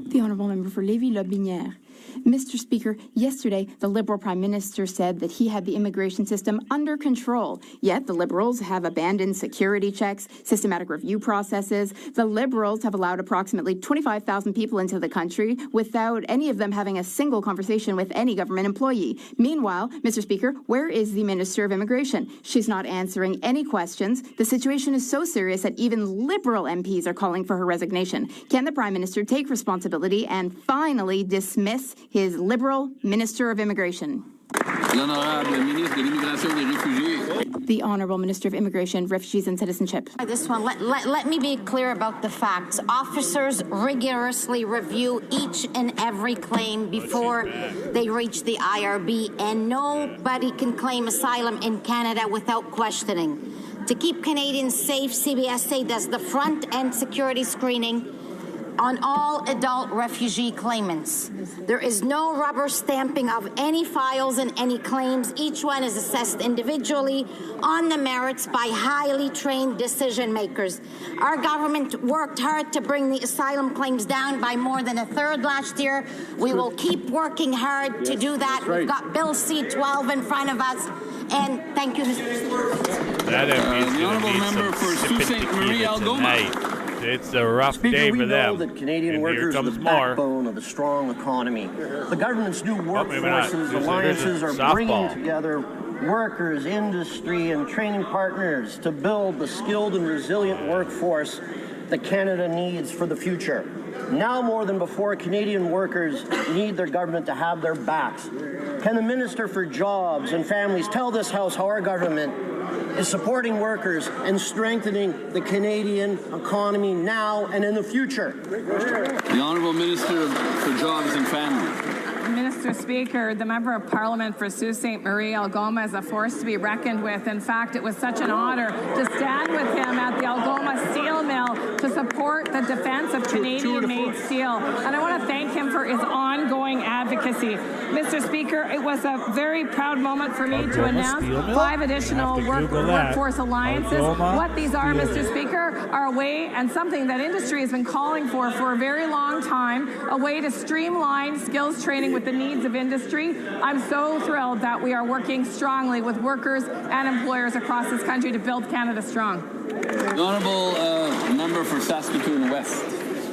The Honourable Member for Lévis-Lotbinière. Mr. Speaker, yesterday, the Liberal Prime Minister said that he had the immigration system under control. Yet the Liberals have abandoned security checks, systematic review processes. The Liberals have allowed approximately 25,000 people into the country without any of them having a single conversation with any government employee. Meanwhile, Mr. Speaker, where is the Minister of Immigration? She's not answering any questions. The situation is so serious that even Liberal MPs are calling for her resignation. Can the Prime Minister take responsibility and finally dismiss his Liberal Minister of Immigration? The Honourable Minister of Immigration, Refugees and Citizenship. This one, let me be clear about the facts. Officers rigorously review each and every claim before they reach the IRB, and nobody can claim asylum in Canada without questioning. To keep Canadians safe, CBSA does the front-end security screening on all adult refugee claimants. There is no rubber stamping of any files and any claims. Each one is assessed individually on the merits by highly trained decision makers. Our government worked hard to bring the asylum claims down by more than a third last year. We will keep working hard to do that. We've got Bill C-12 in front of us. And thank you, Mr. Speaker. That the honourable member for Sault Ste. Marie Algoma. It's a rough Speaker, day we for them. know that Canadian workers are the backbone of a strong economy. The government's new workforces alliances are bringing together workers, industry, and training partners to build the skilled and resilient workforce that Canada needs for the future. Now more than before, Canadian workers need their government to have their backs. Can the Minister for Jobs and Families tell this House how our government is supporting workers and strengthening the Canadian economy now and in the future? The Honourable Minister for Jobs and Family. Mr. Speaker, the Member of Parliament for Sault Ste. Marie Algoma is a force to be reckoned with. In fact, it was such an honour to stand with him at the Algoma Steel Mill to support the defence of Canadian-made steel. And I want to thank him for his ongoing advocacy. Mr. Speaker, it was a very proud moment for me to announce 5 additional workforce alliances. What these are, Mr. Speaker, are a way and something that industry has been calling for a very long time, a way to streamline skills training with the needs of industry. I'm so thrilled that we are working strongly with workers and employers across this country to build Canada strong. The Honourable Member for Saskatoon West.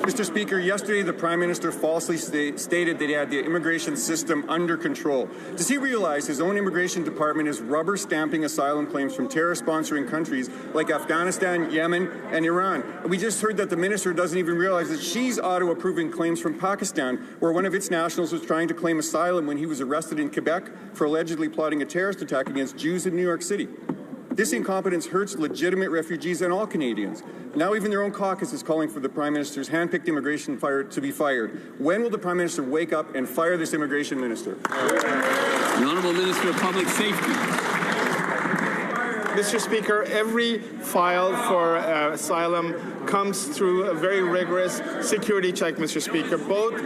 Mr. Speaker, yesterday the Prime Minister falsely stated that he had the immigration system under control. Does he realize his own immigration department is rubber stamping asylum claims from terror-sponsoring countries like Afghanistan, Yemen, and Iran? We just heard that the Minister doesn't even realize that she's auto-approving claims from Pakistan, where one of its nationals was trying to claim asylum when he was arrested in Quebec for allegedly plotting a terrorist attack against Jews in New York City. This incompetence hurts legitimate refugees and all Canadians. Now even their own caucus is calling for the Prime Minister's hand-picked immigration to be fired. When will the Prime Minister wake up and fire this immigration minister? The Honourable Minister of Public Safety. Mr. Speaker, every file for asylum comes through a very rigorous security check, Mr. Speaker, both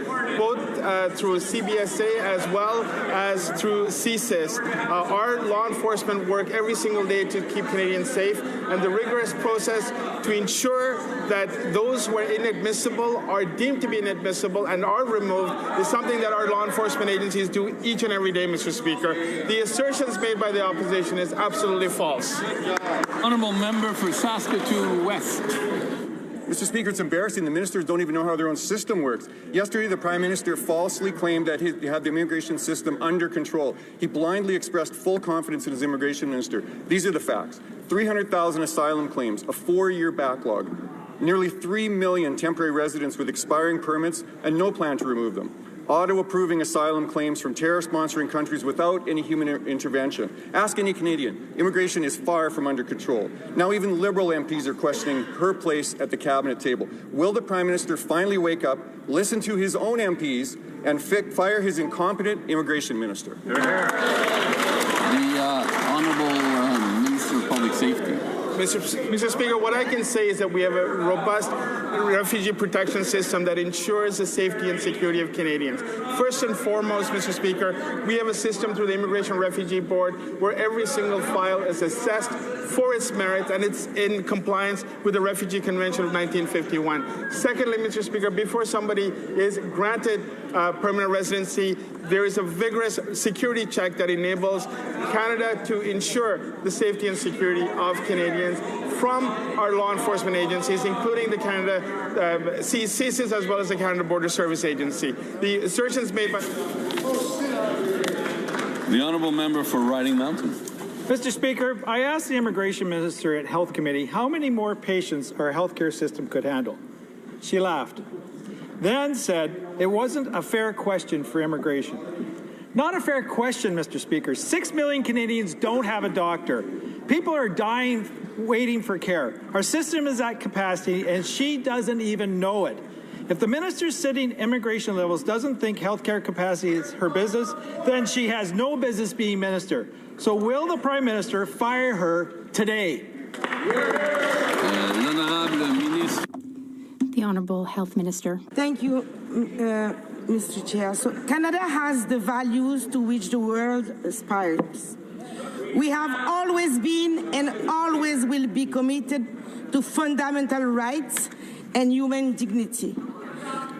through CBSA as well as through CSIS. Our law enforcement work every single day to keep Canadians safe, and the rigorous process to ensure that those who are inadmissible are deemed to be inadmissible and are removed is something that our law enforcement agencies do each and every day, Mr. Speaker. The assertions made by the opposition is absolutely false. Honourable Member for Saskatoon West. Mr. Speaker, it's embarrassing. The ministers don't even know how their own system works. Yesterday, the Prime Minister falsely claimed that he had the immigration system under control. He blindly expressed full confidence in his immigration minister. These are the facts. 300,000 asylum claims, a 4-year backlog. Nearly 3 million temporary residents with expiring permits and no plan to remove them. Ottawa approving asylum claims from terror-sponsoring countries without any human intervention. Ask any Canadian. Immigration is far from under control. Now even Liberal MPs are questioning her place at the cabinet table. Will the Prime Minister finally wake up, listen to his own MPs, and fire his incompetent immigration minister? The Honourable Minister of Public Safety. Mr. Speaker, what I can say is that we have a robust refugee protection system that ensures the safety and security of Canadians. First and foremost, Mr. Speaker, we have a system through the Immigration Refugee Board where every single file is assessed for its merit and it's in compliance with the Refugee Convention of 1951. Secondly, Mr. Speaker, before somebody is granted permanent residency, there is a vigorous security check that enables Canada to ensure the safety and security of Canadians from our law enforcement agencies, including the Canada CSIS as well as the Canada Border Service Agency. The assertions made by The Honourable Member for Riding Mountain. Mr. Speaker, I asked the Immigration Minister at Health Committee how many more patients our healthcare system could handle. She laughed, then said it wasn't a fair question for immigration. Not a fair question, Mr. Speaker. 6 million Canadians don't have a doctor. People are dying waiting for care. Our system is at capacity, and she doesn't even know it. If the minister sitting immigration levels doesn't think healthcare capacity is her business, then she has no business being minister. So will the Prime Minister fire her today? The Honourable Health Minister. Thank you, Mr. Chair. So Canada has the values to which the world aspires. We have always been and always will be committed to fundamental rights and human dignity.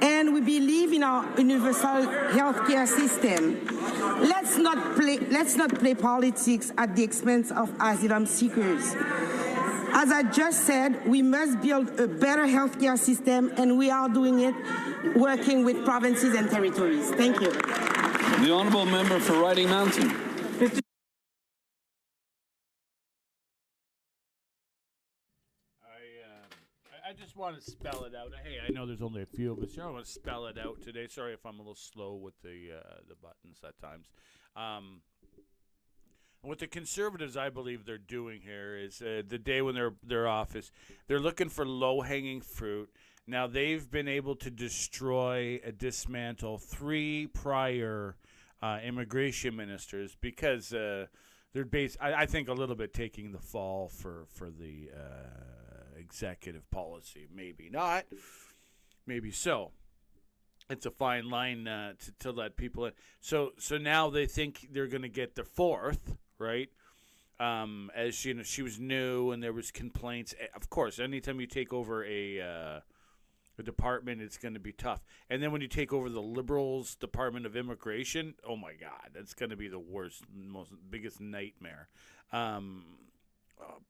And we believe in our universal healthcare system. Let's not play politics at the expense of asylum seekers. As I just said, we must build a better healthcare system, and we are doing it working with provinces and territories. Thank you. The Honourable Member for Riding Mountain. I just want to spell it out. Hey, I know there's only a few of us here. I want to spell it out today. Sorry if I'm a little slow with the buttons at times. What the Conservatives, I believe, they're doing here is the day when they're off is they're looking for low-hanging fruit. Now, they've been able to destroy, dismantle 3 prior immigration ministers because they're I think, a little bit taking the fall for the executive policy. Maybe not. Maybe so. It's a fine line to let people in. So now they think they're going to get the 4th, right? As she was new and there was complaints. Of course, anytime you take over a department, it's going to be tough. And then when you take over the Liberals' Department of Immigration, oh my God, that's going to be the worst, biggest nightmare.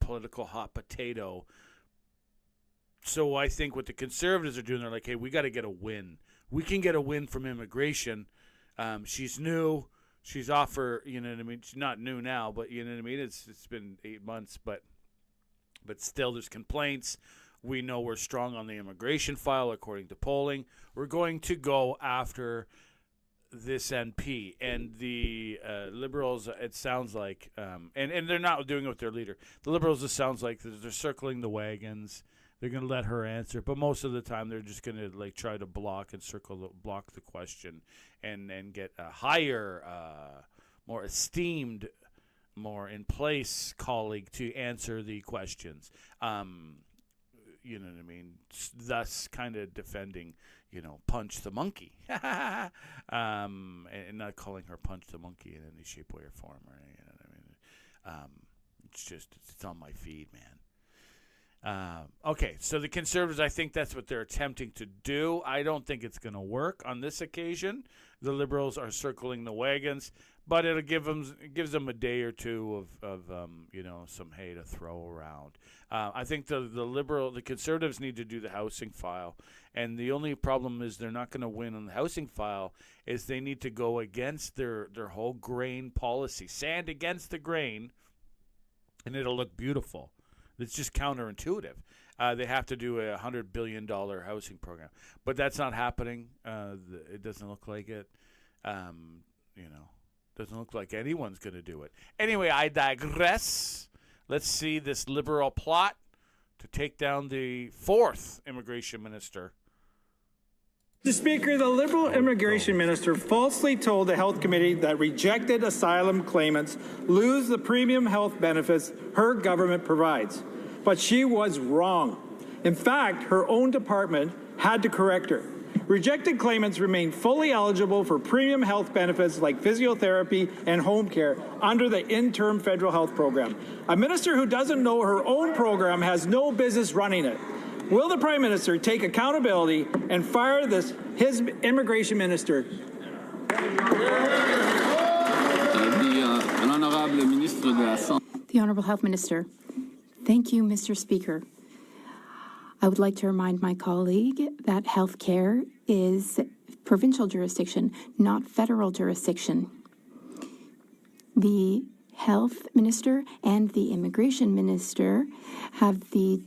Political hot potato. So I think what the Conservatives are doing, they're like, hey, we got to get a win. We can get a win from immigration. She's new. She's off for, you know what I mean? She's not new now, but you know what I mean? It's been 8 months, but still there's complaints. We know we're strong on the immigration file, according to polling. We're going to go after this MP. And the Liberals, it sounds like, and they're not doing it with their leader. The Liberals, it sounds like they're circling the wagons. They're going to let her answer, but most of the time they're just going to try to block the question and get a higher, more esteemed, more in place colleague to answer the questions. You know what I mean? Thus kind of defending, Punch the Monkey. And not calling her Punch the Monkey in any shape, way, or form, right? You know what I mean? It's on my feed, man. Okay, so the Conservatives, I think that's what they're attempting to do. I don't think it's going to work on this occasion. The Liberals are circling the wagons, but it gives them a day or two of some hay to throw around. I think the Conservatives need to do the housing file, and the only problem is they're not going to win on the housing file. Is they need to go against their whole grain policy, sand against the grain, and it'll look beautiful. It's just counterintuitive. they have to do a $100 billion housing program. But that's not happening. It doesn't look like it. Doesn't look like anyone's going to do it. Anyway, I digress. Let's see this Liberal plot to take down the fourth immigration minister. Mr. Speaker, the Liberal immigration minister falsely told the Health Committee that rejected asylum claimants lose the premium health benefits her government provides. But she was wrong. In fact, her own department had to correct her. Rejected claimants remain fully eligible for premium health benefits like physiotherapy and home care under the interim federal health program. A minister who doesn't know her own program has no business running it. Will the Prime Minister take accountability and fire his immigration minister? The Honourable Health Minister. Thank you, Mr. Speaker. I would like to remind my colleague that health care is provincial jurisdiction, not federal jurisdiction. The Health Minister and the Immigration Minister have the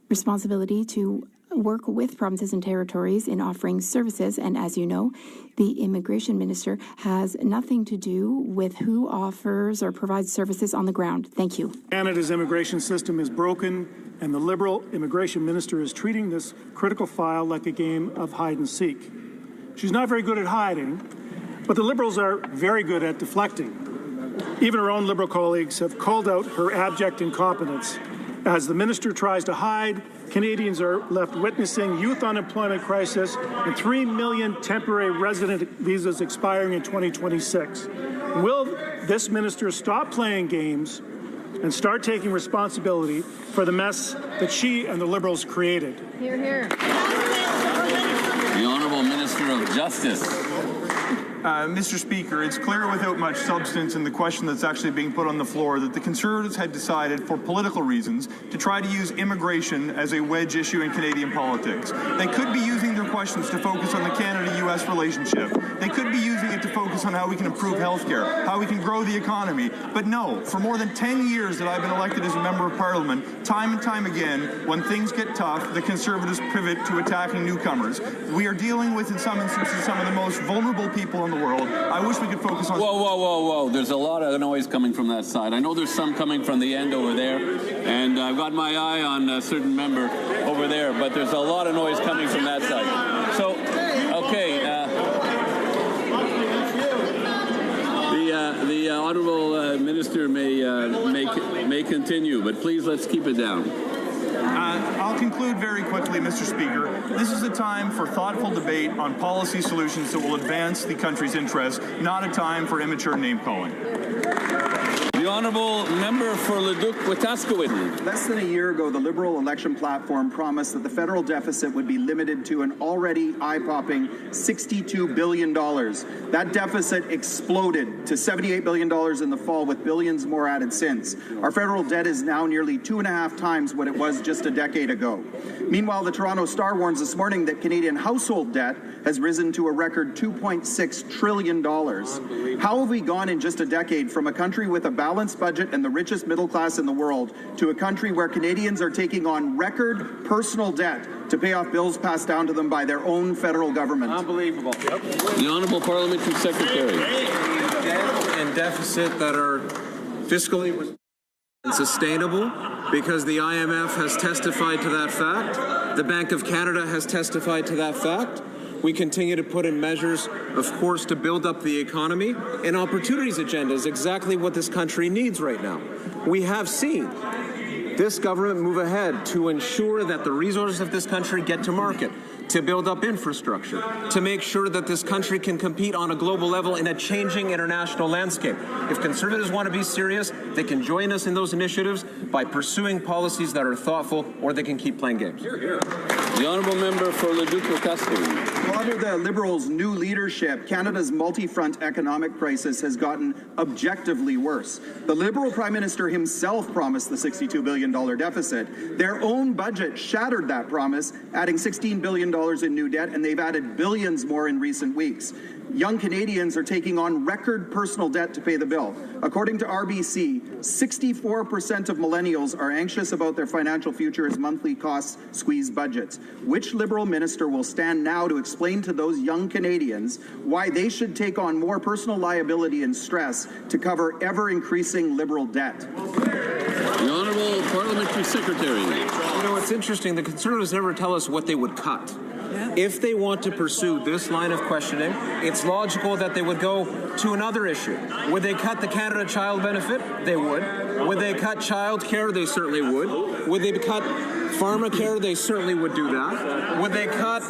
responsibility to work with provinces and territories in offering services, and as you know, the Immigration Minister has nothing to do with who offers or provides services on the ground. Thank you. Canada's immigration system is broken, and the Liberal immigration minister is treating this critical file like a game of hide and seek. She's not very good at hiding, but the Liberals are very good at deflecting. Even her own Liberal colleagues have called out her abject incompetence. As the minister tries to hide, Canadians are left witnessing youth unemployment crisis and 3 million temporary resident visas expiring in 2026. Will this minister stop playing games and start taking responsibility for the mess that she and the Liberals created? Hear, hear. The Honourable Minister of Justice. Mr. Speaker, it's clear without much substance in the question that's actually being put on the floor that the Conservatives had decided, for political reasons, to try to use immigration as a wedge issue in Canadian politics. They could be using their questions to focus on the Canada-U.S. relationship. They could be using it to focus on how we can improve healthcare, how we can grow the economy. But no, for more than 10 years that I've been elected as a member of Parliament, time and time again, when things get tough, the Conservatives pivot to attacking newcomers. We are dealing with, in some instances, some of the most vulnerable people in the world. I wish we could focus on... Whoa. There's a lot of noise coming from that side. I know there's some coming from the end over there, and I've got my eye on a certain member over there, but there's a lot of noise coming from that side. So, okay. The Honourable Minister may continue, but please let's keep it down. I'll conclude very quickly, Mr. Speaker. This is a time for thoughtful debate on policy solutions that will advance the country's interests, not a time for immature name-calling. The Honourable Member for Leduc-Wetaskiwin. Less than a year ago, the Liberal election platform promised that the federal deficit would be limited to an already eye-popping $62 billion. That deficit exploded to $78 billion in the fall, with billions more added since. Our federal debt is now nearly 2.5 times what it was just a decade ago. Meanwhile, the Toronto Star warns this morning that Canadian household debt has risen to a record $2.6 trillion. How have we gone in just a decade from a country with a balanced budget and the richest middle class in the world to a country where Canadians are taking on record personal debt to pay off bills passed down to them by their own federal government? Unbelievable. The Honourable Parliamentary Secretary. Debt and deficit that are fiscally sustainable, because the IMF has testified to that fact. The Bank of Canada has testified to that fact. We continue to put in measures, of course, to build up the economy. And opportunities agenda is exactly what this country needs right now. We have seen this government move ahead to ensure that the resources of this country get to market, to build up infrastructure, to make sure that this country can compete on a global level in a changing international landscape. If Conservatives want to be serious, they can join us in those initiatives by pursuing policies that are thoughtful, or they can keep playing games. The Honourable Member for Leduc-Wetaskiwin. Well, under the Liberals' new leadership, Canada's multi-front economic crisis has gotten objectively worse. The Liberal Prime Minister himself promised the $62 billion deficit. Their own budget shattered that promise, adding $16 billion in new debt, and they've added billions more in recent weeks. Young Canadians are taking on record personal debt to pay the bill. According to RBC, 64% of millennials are anxious about their financial future as monthly costs squeeze budgets. Which Liberal minister will stand now to explain to those young Canadians why they should take on more personal liability and stress to cover ever-increasing Liberal debt? The Honourable Parliamentary Secretary. You know, it's interesting. The Conservatives never tell us what they would cut. If they want to pursue this line of questioning, it's logical that they would go to another issue. Would they cut the Canada Child Benefit? They would. Would they cut child care? They certainly would. Would they cut pharmacare? They certainly would do that. Would they cut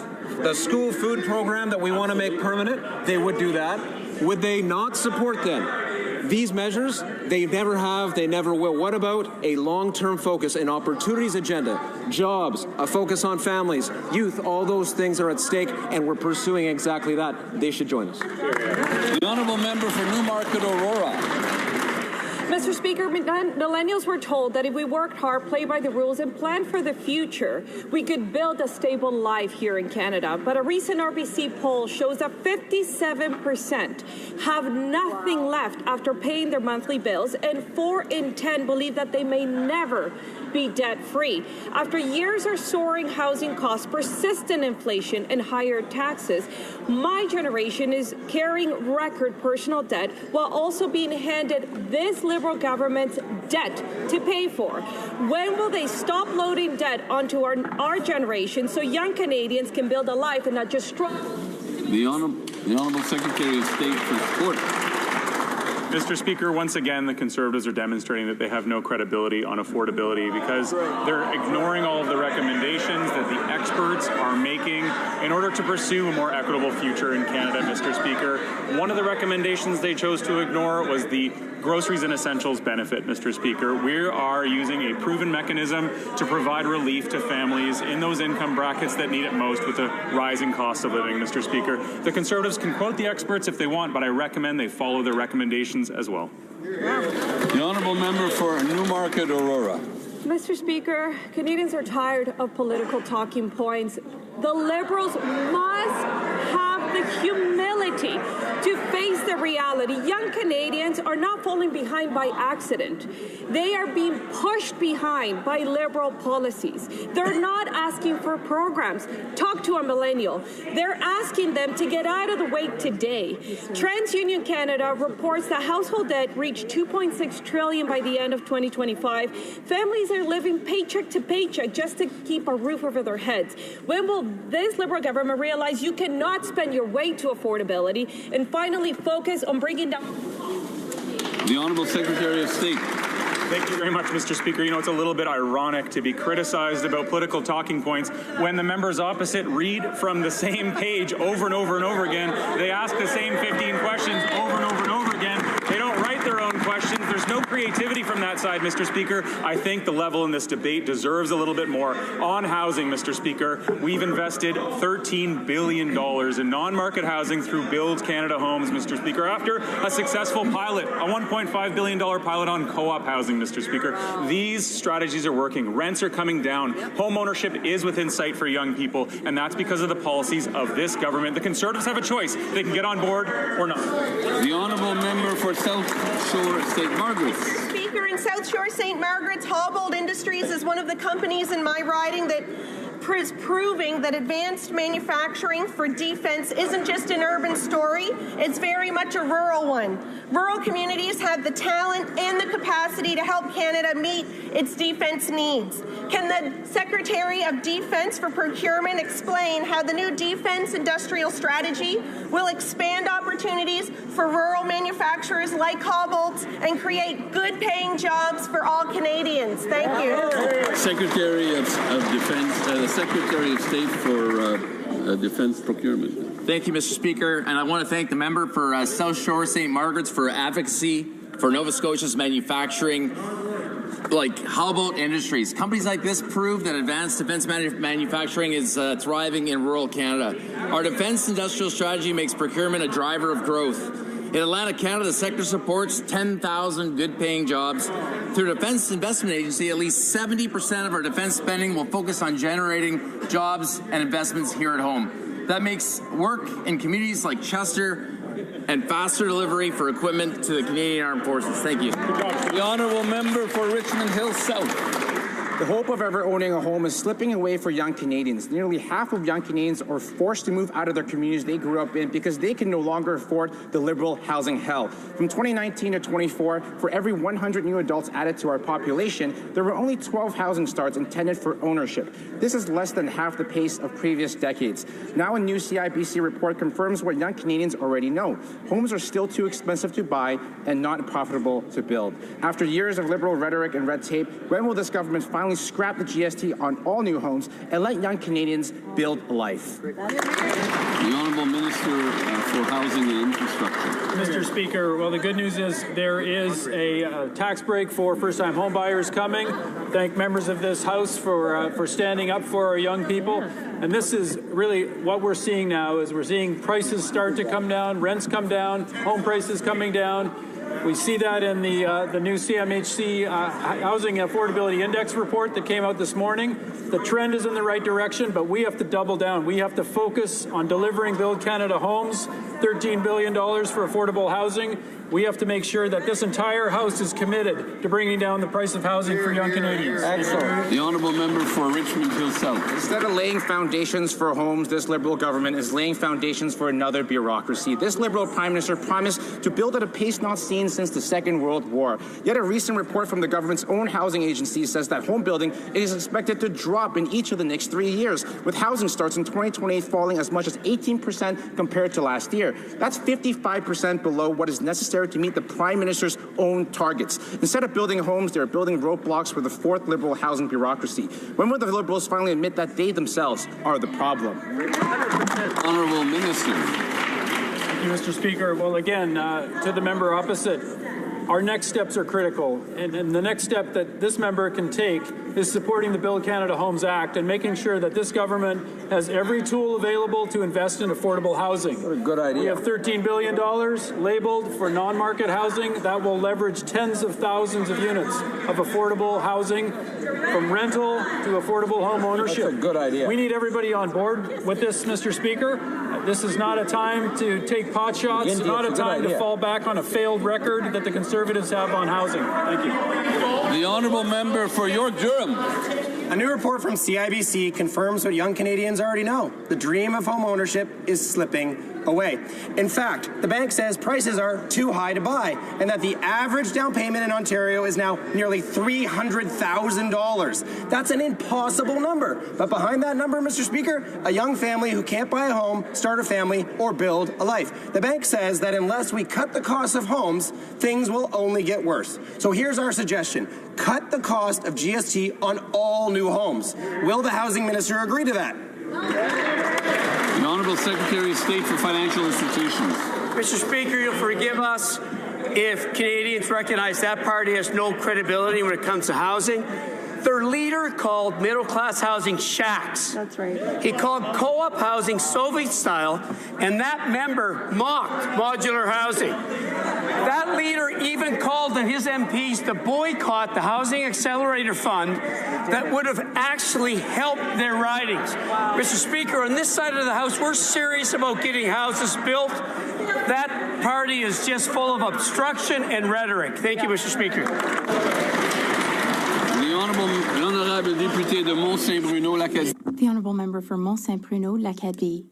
the school food program that we want to make permanent? They would do that. Would they not support them? These measures, they never have, they never will. What about a long-term focus, an opportunities agenda, jobs, a focus on families, youth? All those things are at stake, and we're pursuing exactly that. They should join us. The Honourable Member for Newmarket Aurora. Mr. Speaker, millennials were told that if we worked hard, play by the rules, and plan for the future, we could build a stable life here in Canada. But a recent RBC poll shows that 57% have nothing left after paying their monthly bills, and 4 in 10 believe that they may never be debt-free. After years of soaring housing costs, persistent inflation, and higher taxes, my generation is carrying record personal debt while also being handed this Liberal government's debt to pay for. When will they stop loading debt onto our generation so young Canadians can build a life and not just struggle? The Honourable Secretary of State for Sport. Mr. Speaker, once again, the Conservatives are demonstrating that they have no credibility on affordability because they're ignoring all of the recommendations that the experts are making in order to pursue a more equitable future in Canada, Mr. Speaker. One of the recommendations they chose to ignore was the groceries and essentials benefit, Mr. Speaker. We are using a proven mechanism to provide relief to families in those income brackets that need it most with the rising cost of living, Mr. Speaker. The Conservatives can quote the experts if they want, but I recommend they follow their recommendations as well. The Honourable Member for Newmarket Aurora. Mr. Speaker, Canadians are tired of political talking points. The Liberals must have the humility to face the reality. Young Canadians are not falling behind by accident. They are being pushed behind by Liberal policies. They're not asking for programs. Talk to a millennial. They're asking them to get out of the way today. TransUnion Canada reports that household debt reached $2.6 trillion by the end of 2025. Families are living paycheck to paycheck just to keep a roof over their heads. When will this Liberal government realize you cannot spend your way to affordability and finally focus on bringing down... The Honourable Secretary of State. Thank you very much, Mr. Speaker. You know, it's a little bit ironic to be criticized about political talking points when the members opposite read from the same page over and over and over again. They ask the same 15 questions over and over and over again. They don't write their own questions. There's no creativity from that side, Mr. Speaker. I think the level in this debate deserves a little bit more. On housing, Mr. Speaker, we've invested $13 billion in non-market housing through Build Canada Homes, Mr. Speaker, after a successful pilot, a $1.5 billion pilot on co-op housing, Mr. Speaker. These strategies are working. Rents are coming down. Home ownership is within sight for young people, and that's because of the policies of this government. The Conservatives have a choice. They can get on board or not. The Honourable Member for South Shore St. Margaret's. Speaker, in South Shore St. Margaret's, Hobbold Industries is one of the companies in my riding that is proving that advanced manufacturing for defense isn't just an urban story, it's very much a rural one. Rural communities have the talent and the capacity to help Canada meet its defense needs. Can the Secretary of Defense for Procurement explain how the new defense industrial strategy will expand opportunities for rural manufacturers like Hobbolt's and create good-paying jobs for all Canadians? Thank you. Secretary of Defense, Secretary of State for Defense Procurement. Thank you, Mr. Speaker, and I want to thank the member for South Shore St. Margaret's for advocacy for Nova Scotia's manufacturing, like Hobbolt Industries. Companies like this prove that advanced defense manufacturing is thriving in rural Canada. Our defense industrial strategy makes procurement a driver of growth. In Atlantic Canada, the sector supports 10,000 good-paying jobs. Through the Defence Investment Agency, at least 70% of our defence spending will focus on generating jobs and investments here at home. that makes work in communities like Chester and faster delivery for equipment to the Canadian Armed Forces. Thank you. The honourable member for Richmond Hill South. The hope of ever owning a home is slipping away for young Canadians. Nearly half of young Canadians are forced to move out of their communities they grew up in because they can no longer afford the Liberal housing hell. From 2019 to 24, for every 100 new adults added to our population, there were only 12 housing starts intended for ownership. This is less than half the pace of previous decades. Now a new CIBC report confirms what young Canadians already know. Homes are still too expensive to buy and not profitable to build. After years of Liberal rhetoric and red tape, when will this government finally scrap the GST on all new homes and let young Canadians build a life? The Honourable Minister for Housing and Infrastructure. Mr. Speaker, well, the good news is there is a tax break for first-time home buyers coming. Thank members of this House for standing up for our young people. And this is really what we're seeing now is we're seeing prices start to come down, rents come down, home prices coming down. We see that in the new CMHC Housing Affordability Index report that came out this morning. The trend is in the right direction, but we have to double down. We have to focus on delivering Build Canada homes, $13 billion for affordable housing. We have to make sure that this entire House is committed to bringing down the price of housing for young Canadians. Excellent. The honourable member for Richmond Hill South. Instead of laying foundations for homes, this Liberal government is laying foundations for another bureaucracy. This Liberal Prime Minister promised to build at a pace not seen since the Second World War. Yet a recent report from the government's own housing agency says that home building is expected to drop in each of the next 3 years, with housing starts in 2028 falling as much as 18% compared to last year. That's 55% below what is necessary to meet the Prime Minister's own targets. Instead of building homes, they're building roadblocks for the fourth Liberal housing bureaucracy. When will the Liberals finally admit that they themselves are the problem? Honourable Minister. Thank you, Mr. Speaker. Well, again, to the member opposite, our next steps are critical. And the next step that this member can take is supporting the Build Canada Homes Act and making sure that this government has every tool available to invest in affordable housing. What a good idea. We have $13 billion labeled for non-market housing that will leverage tens of thousands of units of affordable housing from rental to affordable home ownership. That's a good idea. We need everybody on board with this, Mr. Speaker. This is not a time to take pot shots. It's not a time to fall back on a failed record that the Conservatives have on housing. Thank you. The honourable member for York Durham. A new report from CIBC confirms what young Canadians already know. The dream of home ownership is slipping away. In fact, the bank says prices are too high to buy and that the average down payment in Ontario is now nearly $300,000. That's an impossible number. But behind that number, Mr. Speaker, a young family who can't buy a home, start a family, or build a life. The bank says that unless we cut the cost of homes, things will only get worse. So here's our suggestion. Cut the cost of GST on all new homes. Will the housing minister agree to that? The Honourable Secretary of State for Financial Institutions. Mr. Speaker, you'll forgive us if Canadians recognize that party has no credibility when it comes to housing. Their leader called middle-class housing shacks. That's right. He called co-op housing Soviet style, and that member mocked modular housing. That leader even called on his MPs to boycott the Housing Accelerator Fund that would have actually helped their ridings. Mr. Speaker, on this side of the House, we're serious about getting houses built. That party is just full of obstruction and rhetoric. Thank you, Mr. Speaker. The Honourable Member for Mont-Saint-Bruno-L'Acadie.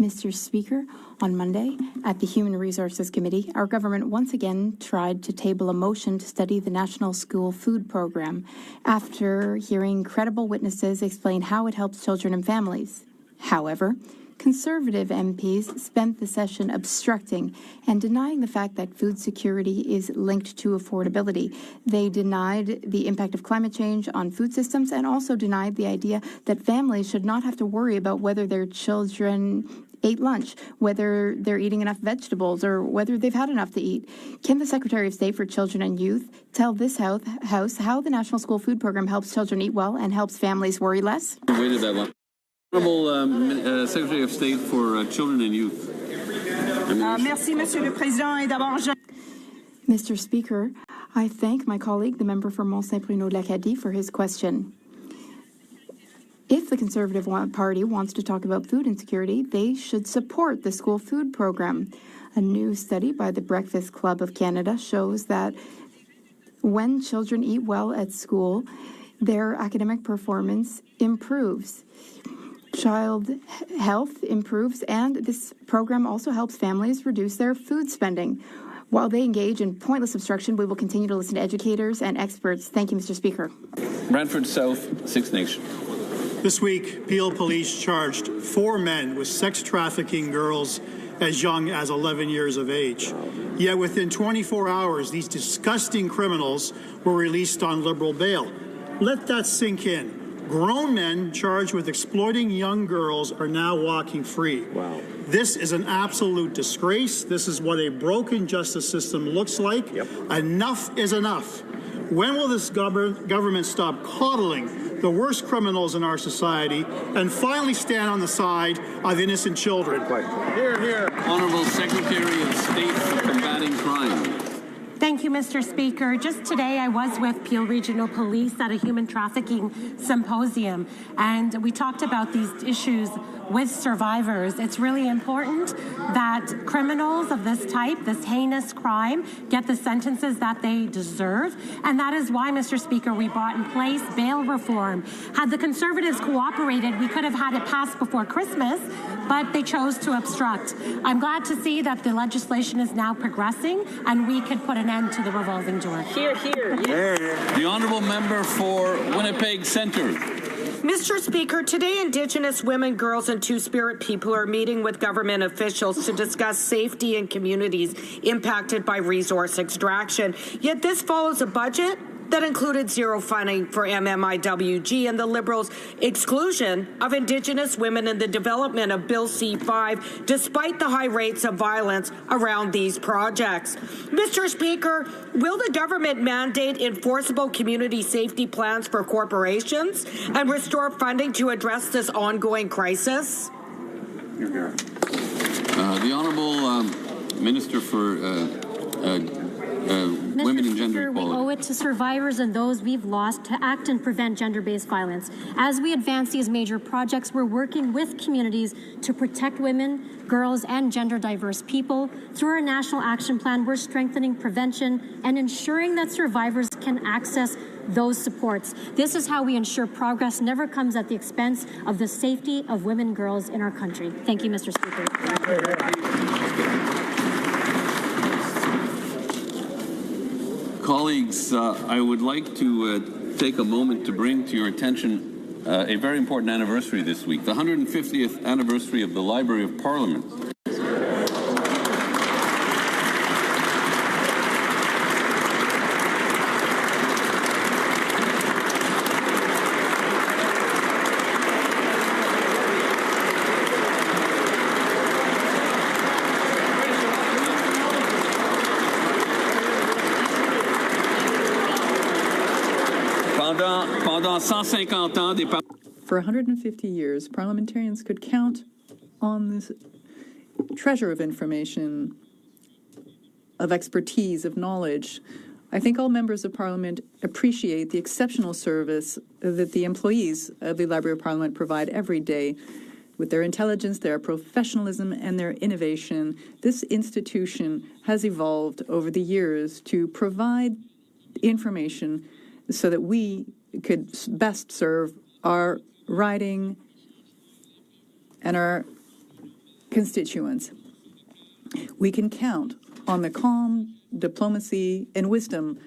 Mr. Speaker, on Monday, at the Human Resources Committee, our government once again tried to table a motion to study the National School Food Program after hearing credible witnesses explain how it helps children and families. However, Conservative MPs spent the session obstructing and denying the fact that food security is linked to affordability. They denied the impact of climate change on food systems and also denied the idea that families should not have to worry about whether their children ate lunch, whether they're eating enough vegetables, or whether they've had enough to eat. Can the Secretary of State for Children and Youth tell this House how the National School Food Program helps children eat well and helps families worry less? Waited that long. Honourable Secretary of State for Children and Youth. Merci, Monsieur le Président. Et d'abord, Mr. Speaker, I thank my colleague, the member for Mont-Saint-Bruno-L'Acadie, for his question. If the Conservative Party wants to talk about food insecurity, they should support the school food program. A new study by the Breakfast Club of Canada shows that when children eat well at school, their academic performance improves. Child health improves, and this program also helps families reduce their food spending. While they engage in pointless obstruction, we will continue to listen to educators and experts. Thank you, Mr. Speaker. Brantford South, Six Nations. This week, Peel Police charged 4 men with sex trafficking girls as young as 11 years of age. Yet within 24 hours, these disgusting criminals were released on liberal bail. Let that sink in. Grown men charged with exploiting young girls are now walking free. Wow. This is an absolute disgrace. This is what a broken justice system looks like. Yep. Enough is enough. When will this government stop coddling the worst criminals in our society and finally stand on the side of innocent children? Here, here. Honourable Secretary of State for Combating Crime. Thank you, Mr. Speaker. Just today, I was with Peel Regional Police at a human trafficking symposium, and we talked about these issues with survivors. It's really important that criminals of this type, this heinous crime, get the sentences that they deserve, and that is why, Mr. Speaker, we brought in place bail reform. Had the Conservatives cooperated, we could have had it passed before Christmas, but they chose to obstruct. I'm glad to see that the legislation is now progressing, and we could put an end to the revolving door. Here, here. Yes. The Honourable Member for Winnipeg Centre. Mr. Speaker, today Indigenous women, girls, and Two-Spirit people are meeting with government officials to discuss safety in communities impacted by resource extraction. Yet this follows a budget that included zero funding for MMIWG and the Liberals' exclusion of Indigenous women in the development of Bill C-5, despite the high rates of violence around these projects. Mr. Speaker, will the government mandate enforceable community safety plans for corporations and restore funding to address this ongoing crisis? The Honourable Minister for Women and Gender Equality. We owe it to survivors and those we've lost to act and prevent gender-based violence. As we advance these major projects, we're working with communities to protect women, girls, and gender-diverse people. Through our National Action Plan, we're strengthening prevention and ensuring that survivors can access those supports. This is how we ensure progress never comes at the expense of the safety of women and girls in our country. Thank you, Mr. Speaker. Colleagues, I would like to take a moment to bring to your attention a very important anniversary this week, the 150th anniversary of the Library of Parliament. For 150 years, parliamentarians could count on this treasure of information, of expertise, of knowledge. I think all members of Parliament appreciate the exceptional service that the employees of the Library of Parliament provide every day. With their intelligence, their professionalism, and their innovation, this institution has evolved over the years to provide information so that we could best serve our riding and our constituents. We can count on the calm, diplomacy, and wisdom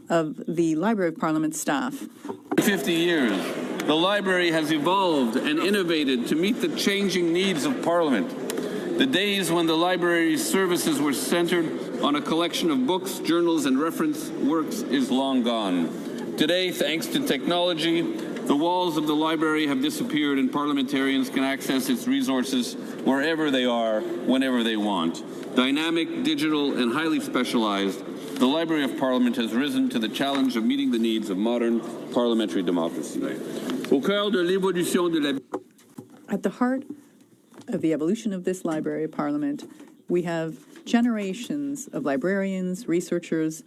of the Library of Parliament staff. 50 years, the library has evolved and innovated to meet the changing needs of Parliament. The days when the library's services were centered on a collection of books, journals, and reference works is long gone. Today, thanks to technology, the walls of the library have disappeared and parliamentarians can access its resources wherever they are, whenever they want. Dynamic, digital, and highly specialized, the Library of Parliament has risen to the challenge of meeting the needs of modern parliamentary democracy. Au cœur de l'évolution de la... At the heart of the evolution of this Library of Parliament, we have generations of librarians, researchers,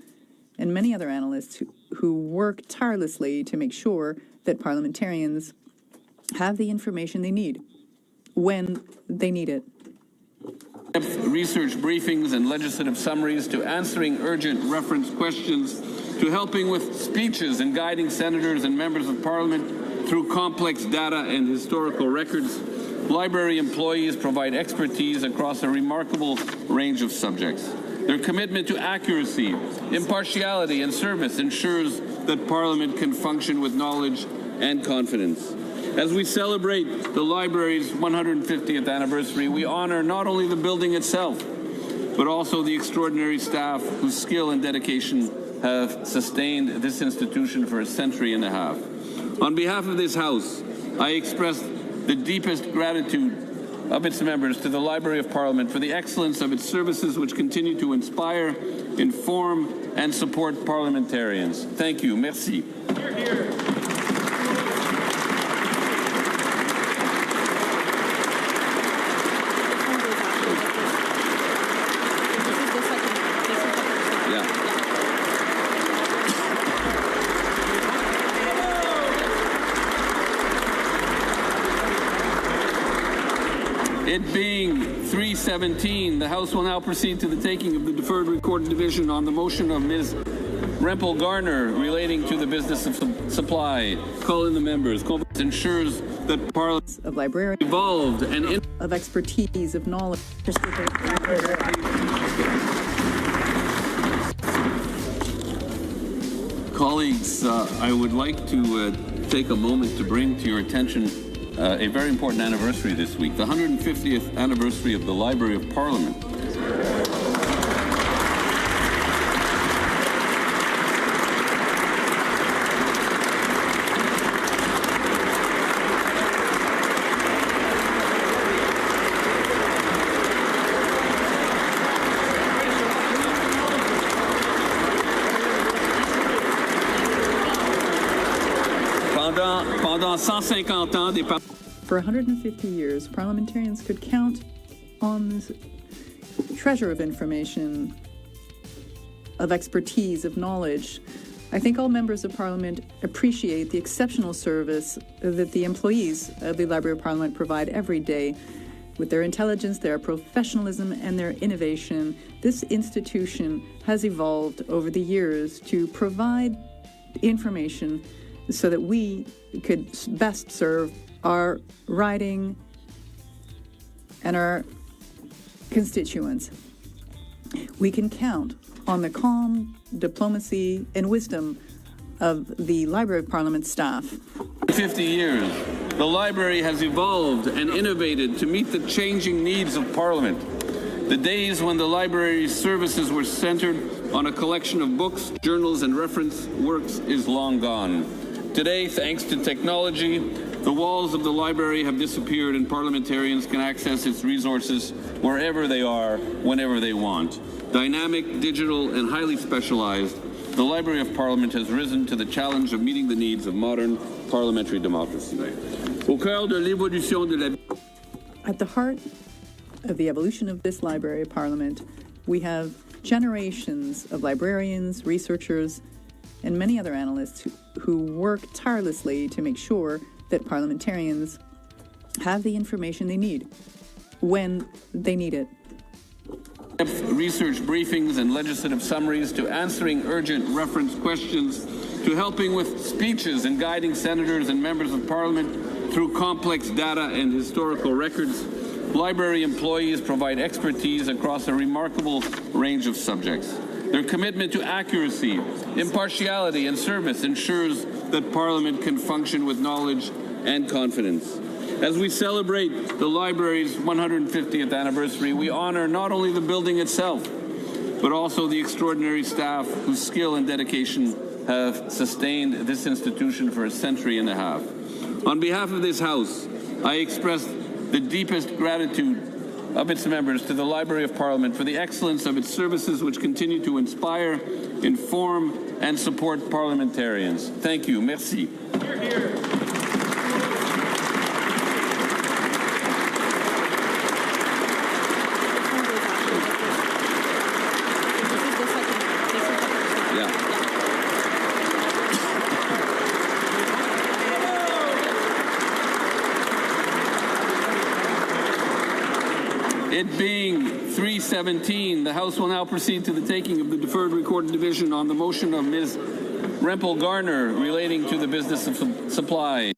and many other analysts who work tirelessly to make sure that parliamentarians have the information they need when they need it. Research briefings and legislative summaries to answering urgent reference questions to helping with speeches and guiding senators and members of parliament through complex data and historical records. Library employees provide expertise across a remarkable range of subjects. Their commitment to accuracy, impartiality, and service ensures that Parliament can function with knowledge and confidence. As we celebrate the library's 150th anniversary, we honor not only the building itself, but also the extraordinary staff whose skill and dedication have sustained this institution for a century and a half. On behalf of this House, I express the deepest gratitude of its members to the Library of Parliament for the excellence of its services, which continue to inspire, inform, and support parliamentarians. Thank you. Merci. Hear, hear. It being 3:17, the House will now proceed to the taking of the deferred recorded division on the motion of Ms. Rempel-Garner relating to the business of supply. Call in the members. Conference ensures that Parliament of librarians evolved and of expertise, of knowledge. Colleagues, I would like to take a moment to bring to your attention a very important anniversary this week, the 150th anniversary of the Library of Parliament. For 150 years, parliamentarians could count on this treasure of information, of expertise, of knowledge. I think all members of Parliament appreciate the exceptional service that the employees of the Library of Parliament provide every day. With their intelligence, their professionalism, and their innovation, this institution has evolved over the years to provide information so that we could best serve our riding and our constituents. We can count on the calm, diplomacy, and wisdom of the Library of Parliament staff. 50 years, the library has evolved and innovated to meet the changing needs of Parliament. The days when the library's services were centered on a collection of books, journals, and reference works is long gone. Today, thanks to technology, the walls of the library have disappeared and parliamentarians can access its resources wherever they are, whenever they want. Dynamic, digital, and highly specialized, the Library of Parliament has risen to the challenge of meeting the needs of modern parliamentary democracy. Au cœur de l'évolution de la... At the heart of the evolution of this Library of Parliament, we have generations of librarians, researchers, and many other analysts who work tirelessly to make sure that parliamentarians have the information they need when they need it. Research briefings and legislative summaries to answering urgent reference questions to helping with speeches and guiding senators and members of Parliament through complex data and historical records. Library employees provide expertise across a remarkable range of subjects. Their commitment to accuracy, impartiality, and service ensures that Parliament can function with knowledge and confidence. As we celebrate the library's 150th anniversary, we honor not only the building itself, but also the extraordinary staff whose skill and dedication have sustained this institution for a century and a half. On behalf of this House, I express the deepest gratitude of its members to the Library of Parliament for the excellence of its services, which continue to inspire, inform, and support parliamentarians. Thank you. Merci. Hear, hear. It being 3:17, the House will now proceed to the taking of the deferred recorded division on the motion of Ms. Rempel Garner relating to the business of supply.